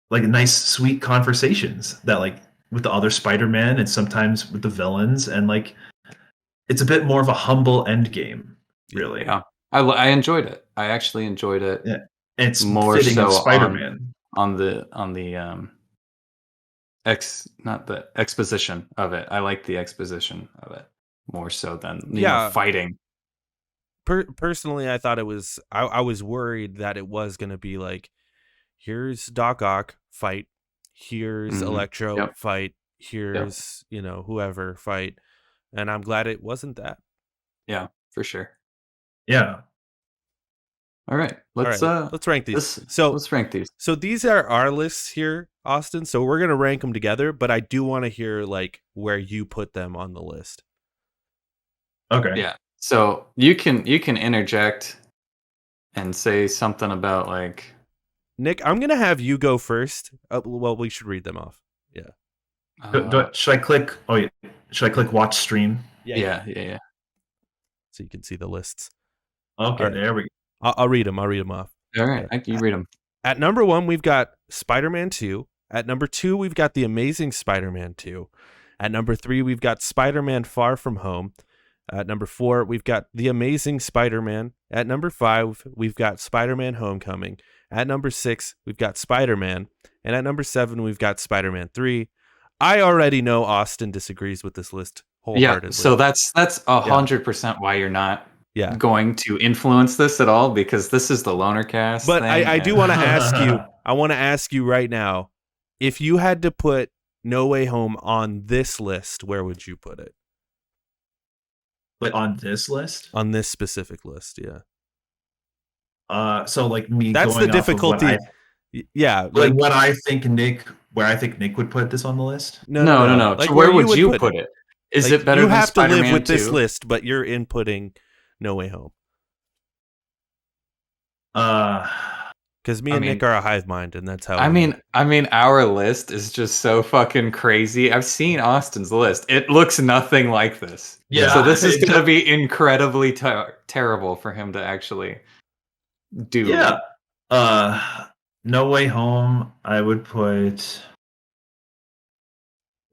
like nice sweet conversations that like with the other Spider-Man and sometimes with the villains, and like it's a bit more of a humble end game, really. Yeah, I enjoyed it. I actually enjoyed it. Yeah, and it's more fitting so of Spider-Man on the not the exposition of it. I like the exposition of it more so than fighting. Personally, I thought it was. I was worried that it was going to be like, here's Doc Ock fight, here's Electro fight, here's whoever fight, and I'm glad it wasn't that. Yeah, for sure. Yeah. All right, let's rank these. Let's rank these. So these are our lists here, Austin. So we're gonna rank them together, but I do want to hear like where you put them on the list. Okay. Yeah. So you can interject and say something about like Nick. I'm gonna have you go first. Well, we should read them off. Yeah. Should I click? Oh yeah. Should I click watch stream? Yeah. So you can see the lists. Okay, there we go. I'll read them. I'll read them off. All right, you read them. At number 1, we've got Spider-Man 2. At number 2, we've got The Amazing Spider-Man 2. At number 3, we've got Spider-Man Far From Home. At number 4, we've got The Amazing Spider-Man. At number 5, we've got Spider-Man Homecoming. At number 6, we've got Spider-Man. And at number 7, we've got Spider-Man 3. I already know Austin disagrees with this list wholeheartedly. Yeah, so that's 100% why you're not going to influence this at all, because this is the loner cast. But I do want to ask you, I want to ask you right now, if you had to put No Way Home on this list, where would you put it? Like on this list? On this specific list, yeah. So like me. That's going the difficulty. Yeah, like what I think Nick, where I think Nick would put this on the list. No. Like, where would you put it? Is it better? You than have Spider-Man to live with 2? this list, but you're inputting No Way Home. Because me and Nick are a hive mind, and that's how. I mean, our list is just so fucking crazy. I've seen Austin's list; it looks nothing like this. Yeah. So this is going to be incredibly terrible for him to actually do. Yeah. No Way Home, I would put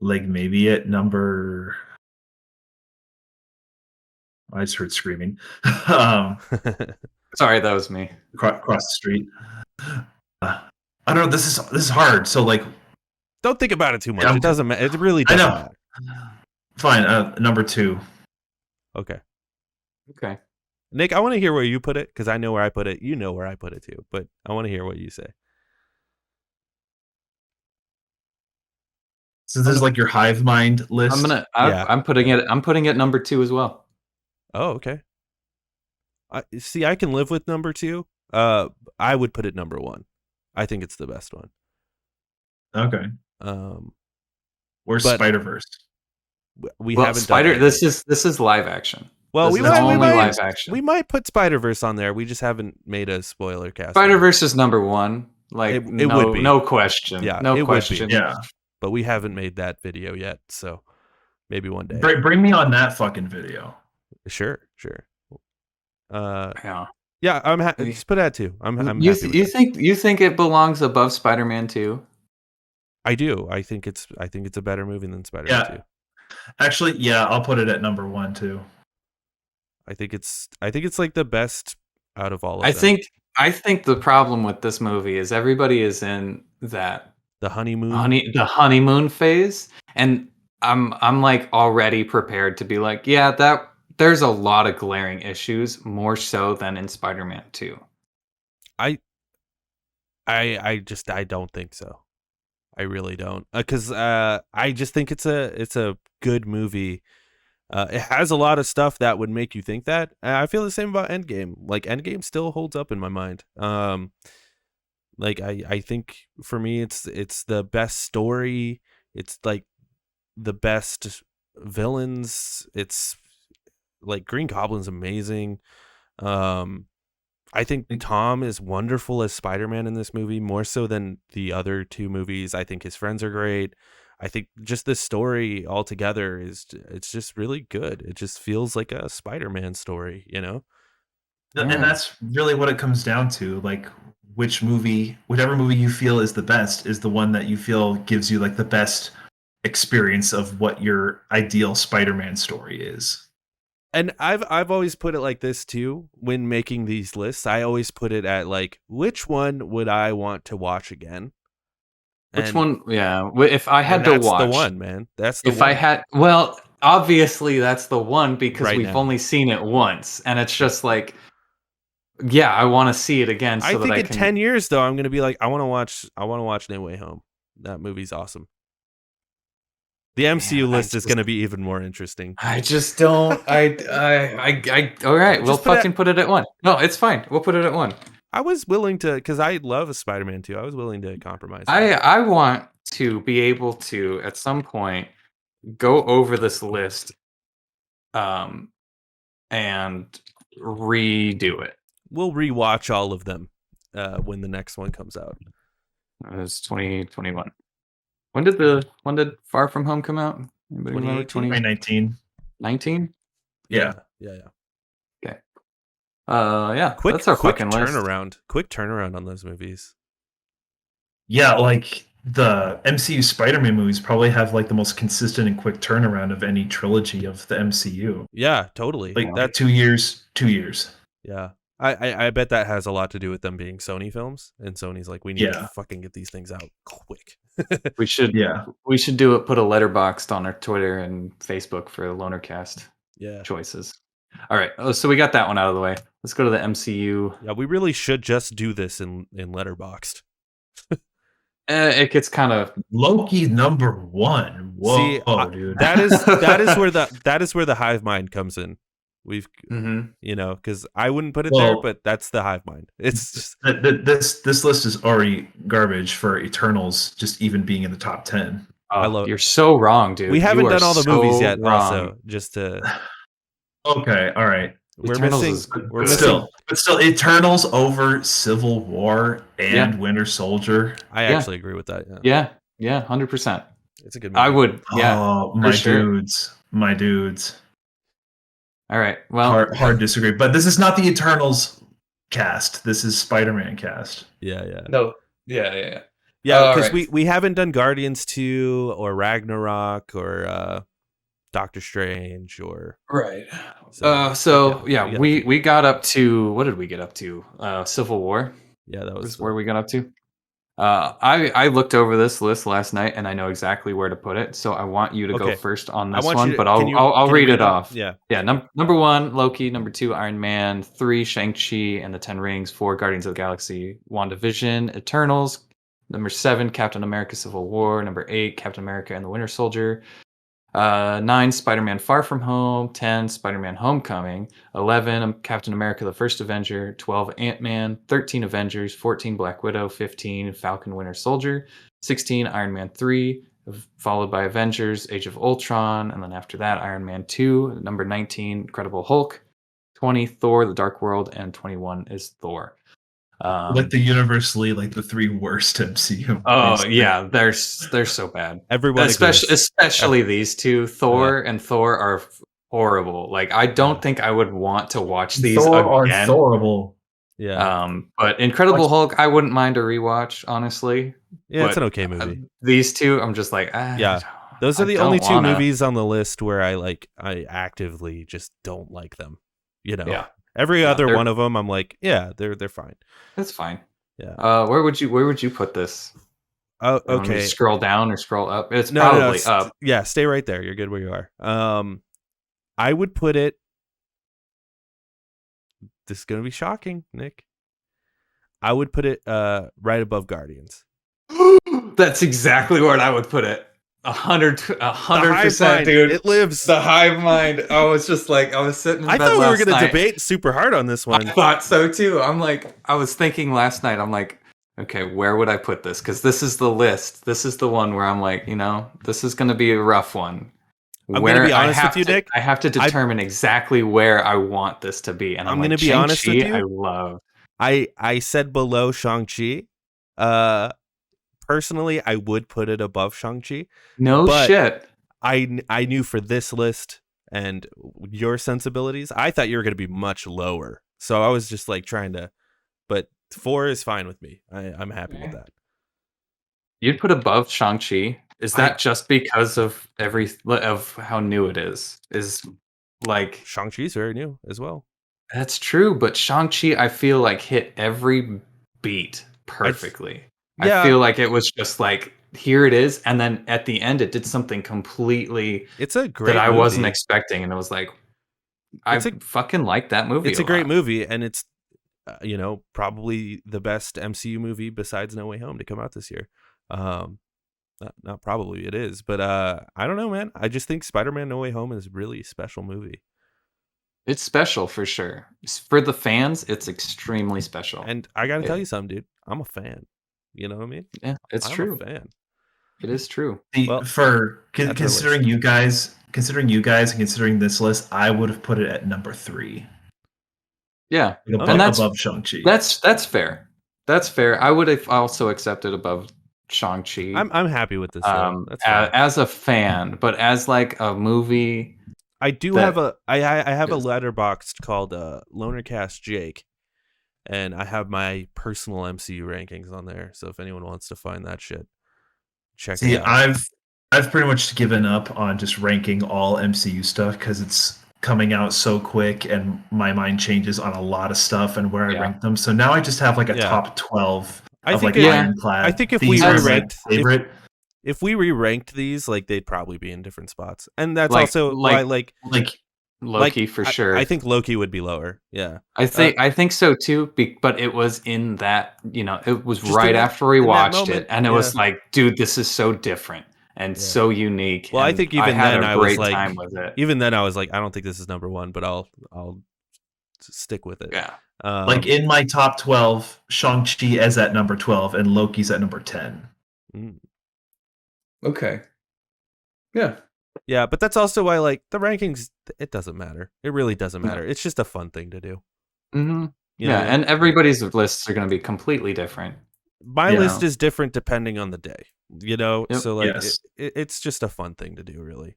like maybe at number. I just heard screaming. Sorry, that was me. Across the street. I don't know. This is hard. So like, don't think about it too much. It doesn't matter. It really doesn't matter. Fine. Number 2. Okay. Nick, I want to hear where you put it, because I know where I put it. You know where I put it too, but I want to hear what you say. So this is like your hive mind list. I'm putting it number 2 as well. Oh, okay. I can live with number 2. I would put it number 1. I think it's the best one. Okay. Where's Spider-Verse? We haven't done it. This is live action. Well, live action. We might put Spider-Verse on there. We just haven't made a spoiler cast. Spider-Verse is number 1. Like it would be. No question. Yeah, no question. Yeah. But we haven't made that video yet, so maybe one day. Bring me on that fucking video. Sure. Yeah, I'm happy. Just put that too. I'm happy. You think it belongs above Spider-Man 2? I do. I think it's a better movie than Spider-Man 2. Actually, yeah, I'll put it at number 1 too. I think it's like the best out of all of them. I think the problem with this movie is everybody is in that the honeymoon phase, and I'm like already prepared to be like, yeah, that there's a lot of glaring issues, more so than in Spider-Man 2. I don't think so. I really don't, because I just think it's a good movie. It has a lot of stuff that would make you think that. I feel the same about Endgame. Like Endgame still holds up in my mind. Like I think for me it's the best story. It's like the best villains. It's like Green Goblin's amazing. I think Tom is wonderful as Spider-Man in this movie, more so than the other two movies. I think his friends are great. I think just the story altogether it's just really good. It just feels like a Spider-Man story, you know? And that's really what it comes down to. Like, whichever movie you feel is the best is the one that you feel gives you like the best experience of what your ideal Spider-Man story is. And I've always put it like this too when making these lists. I always put it at like, which one would I want to watch again? Which one? Yeah, if I had to watch, that's the one, man. That's the if one. I had, well, obviously that's the one because we've only seen it once, and it's just like, yeah, I want to see it again. So I think in 10 years though, I'm gonna be like, I want to watch No Way Home. That movie's awesome. The MCU list is going to be even more interesting. I just don't. All right, we'll fucking put it at 1. No, it's fine. We'll put it at 1. I was willing to, because I love Spider-Man 2. I was willing to compromise. I want to be able to at some point go over this list, and redo it. We'll rewatch all of them when the next one comes out. It was 2021. When did Far From Home come out? 2019. 19? Yeah. Okay. Yeah. That's our fucking turnaround. List. Quick turnaround on those movies. Yeah, like the MCU Spider-Man movies probably have like the most consistent and quick turnaround of any trilogy of the MCU. Yeah, totally. Like that 2 years. 2 years. Yeah. I bet that has a lot to do with them being Sony films, and Sony's like, we need to fucking get these things out quick. we should do it. Put a letterboxd on our Twitter and Facebook for Lonercast. Choices. All right, so we got that one out of the way. Let's go to the MCU. Yeah, we really should just do this in letterboxd. It gets kind of Loki number 1. Whoa, see, dude. That is where the hive mind comes in. We've, you know, because I wouldn't put it there, but that's the hive mind. It's just this list is already garbage for Eternals just even being in the top 10. You're so wrong, dude. We haven't done all the movies yet, also. Just to okay, all right. We're missing. But still, Eternals over Civil War and Winter Soldier. I actually agree with that. Yeah, 100%. It's a good movie. I would. Yeah. Oh, my dudes. All right. Well, hard disagree, but this is not the Eternals cast. This is Spider-Man cast. Yeah. No. Yeah. Yeah, because we haven't done Guardians 2 or Ragnarok or Doctor Strange or right. So we got up to, what did we get up to? Civil War. Yeah, that was where we got up to. I looked over this list last night and I know exactly where to put it. So I want you to go first on this one, but I'll read it off. Yeah. Number 1, Loki. Number 2, Iron Man. 3, Shang-Chi and the Ten Rings. 4, Guardians of the Galaxy. WandaVision. Eternals. Number 7, Captain America: Civil War. Number 8, Captain America and the Winter Soldier. 9, Spider-Man: Far From Home. 10, Spider-Man: Homecoming. 11, Captain America: The First Avenger. 12, Ant-Man. 13, Avengers. 14, Black Widow. 15, Falcon: Winter Soldier. 16, Iron Man 3, followed by Avengers: Age of Ultron, and then after that, Iron Man 2. Number 19, Incredible Hulk. 20, Thor: The Dark World, and 21 is Thor. Like the universally, like the 3 worst MCU. Oh yeah, they're so bad. Everyone, especially these two, Thor and Thor are horrible. Like I don't think I would want to watch these Thor again. Are horrible. Yeah. But Incredible Hulk, I wouldn't mind a rewatch, honestly. Yeah, it's an okay movie. These two, I'm just like, those are the only 2 movies on the list where I actively just don't like them. You know. Yeah. Every other one of them, I'm like, they're fine. That's fine. Yeah. Where would you put this? Oh, okay. Scroll down or scroll up? It's probably up. Yeah, stay right there. You're good where you are. I would put it. This is gonna be shocking, Nick. I would put it right above Guardians. That's exactly where I would put it. 100%, dude. It lives. The hive mind. I was just like, I was sitting in bed I thought we were going to debate super hard on this one. I thought so too. I'm like, I was thinking last night, I'm like, okay, where would I put this? Because this is the list. This is the one where I'm like, this is going to be a rough one. I'm going to be honest with you, Nick. I have to determine exactly where I want this to be. And I'm going to be honest with you. I love. I said below Shang-Chi. Personally, I would put it above Shang-Chi. No shit. I knew for this list and your sensibilities, I thought you were going to be much lower. So I was just like trying to, but 4 is fine with me. I'm happy with that. You'd put above Shang-Chi. Is that just because of how new it is? Is like Shang-Chi's very new as well. That's true, but Shang-Chi I feel like hit every beat perfectly. I feel like it was just like, here it is, and then at the end it did something completely it's a great that I movie. wasn't expecting, and it was like I fucking like that movie. It's a great movie, and it's probably the best MCU movie besides No Way Home to come out this year. Not probably, it is, but I don't know, man. I just think Spider-Man No Way Home is a really special movie. It's special for sure. For the fans, it's extremely special. And I gotta tell you something, dude. I'm a fan. You know what I mean? Yeah, it's true. I'm a fan. It is true. For considering you guys, and considering this list, I would have put it at number 3. Yeah, and that's above Shang-Chi. That's fair. That's fair. I would have also accepted above Shang-Chi. I'm happy with this. As a fan, but as like a movie, I do have a I have a letterboxd called Lonercast Jake, and I have my personal MCU rankings on there. So if anyone wants to find that shit, check it out. I've pretty much given up on just ranking all MCU stuff because it's coming out so quick and my mind changes on a lot of stuff and where I rank them. So now I just have like a top 12 of Ironclad. I think if we re-ranked if we re-ranked these, like they'd probably be in different spots. And that's also why like Loki for sure. I think Loki would be lower. Yeah. I think so too, but it was in that, it was right after we watched it and it was like, dude, this is so different. And so unique. Well, I think even then I was like, time with it. Even then I was like, I don't think this is number 1, but I'll stick with it. Yeah. Like in my top 12, Shang-Chi is at number 12 and Loki's at number 10. Okay. Yeah. Yeah, but that's also why like the rankings, it doesn't matter. It really doesn't matter. It's just a fun thing to do. Mm-hmm. Yeah, and everybody's lists are going to be completely different. My list is different depending on the day. So like it's just a fun thing to do, really.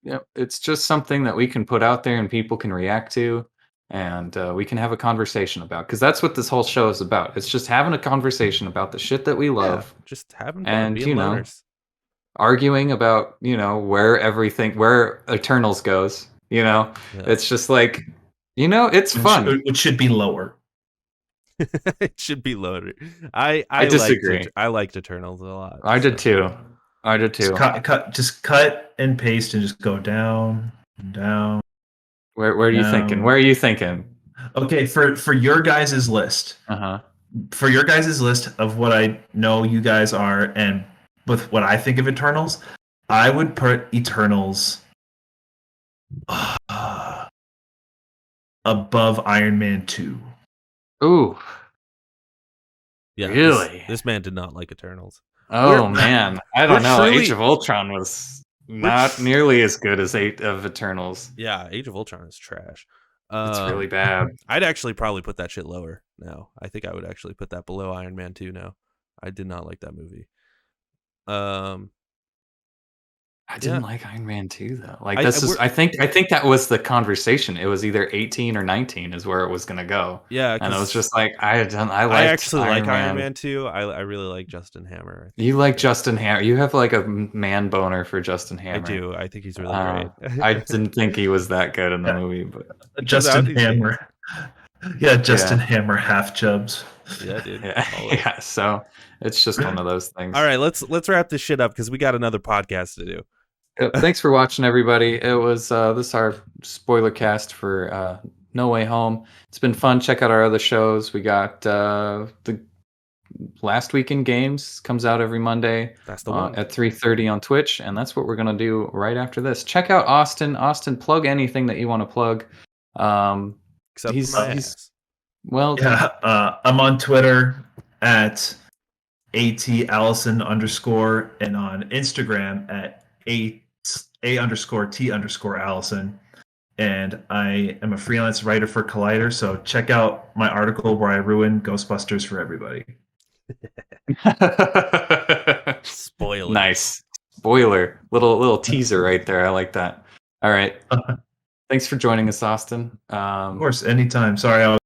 Yep, it's just something that we can put out there and people can react to, and we can have a conversation about, because that's what this whole show is about. It's just having a conversation about the shit that we love, just having fun, and being loners. Arguing about where Eternals goes. It's just like it's fun. It should be lower. It should be lower. I disagree. I liked Eternals a lot. I did too. Just cut and paste and just go down and down. Where are you thinking? Where are you thinking? Okay, for your guys' list. For your guys' list of what I know you guys are, and with what I think of Eternals, I would put Eternals above Iron Man 2. Ooh. Yeah, really? This man did not like Eternals. Oh, man. I don't know. Age of Ultron was not nearly as good as Age of Eternals. Yeah, Age of Ultron is trash. It's really bad. I'd actually probably put that shit lower now. I think I would actually put that below Iron Man 2 now. I did not like that movie. I didn't like Iron Man 2 though. Like I think that was the conversation. It was either 18 or 19 is where it was gonna go. Yeah, and it was just like I actually like Iron Man 2. I really like Justin Hammer. You like Justin Hammer? You have like a man boner for Justin Hammer. I do. I think he's really great. I didn't think he was that good in the movie, but Justin Hammer. Yeah, Justin Hammer half chubs. Yeah, dude. Yeah. So it's just one of those things. All right, let's wrap this shit up because we got another podcast to do. Thanks for watching, everybody. It was this is our spoiler cast for No Way Home. It's been fun. Check out our other shows. We got the Last Week in Games comes out every Monday. That's the one at 3:30 on Twitch, and that's what we're gonna do right after this. Check out Austin. Austin, plug anything that you want to plug. Except for my ass. Well, I'm on Twitter at @Allison_, and on Instagram at @A_T_Allison. and I am a freelance writer for Collider. So check out my article where I ruin Ghostbusters for everybody. Spoiler. Nice. Spoiler. Little teaser right there. I like that. All right. Thanks for joining us, Austin. Of course, anytime. Sorry, I was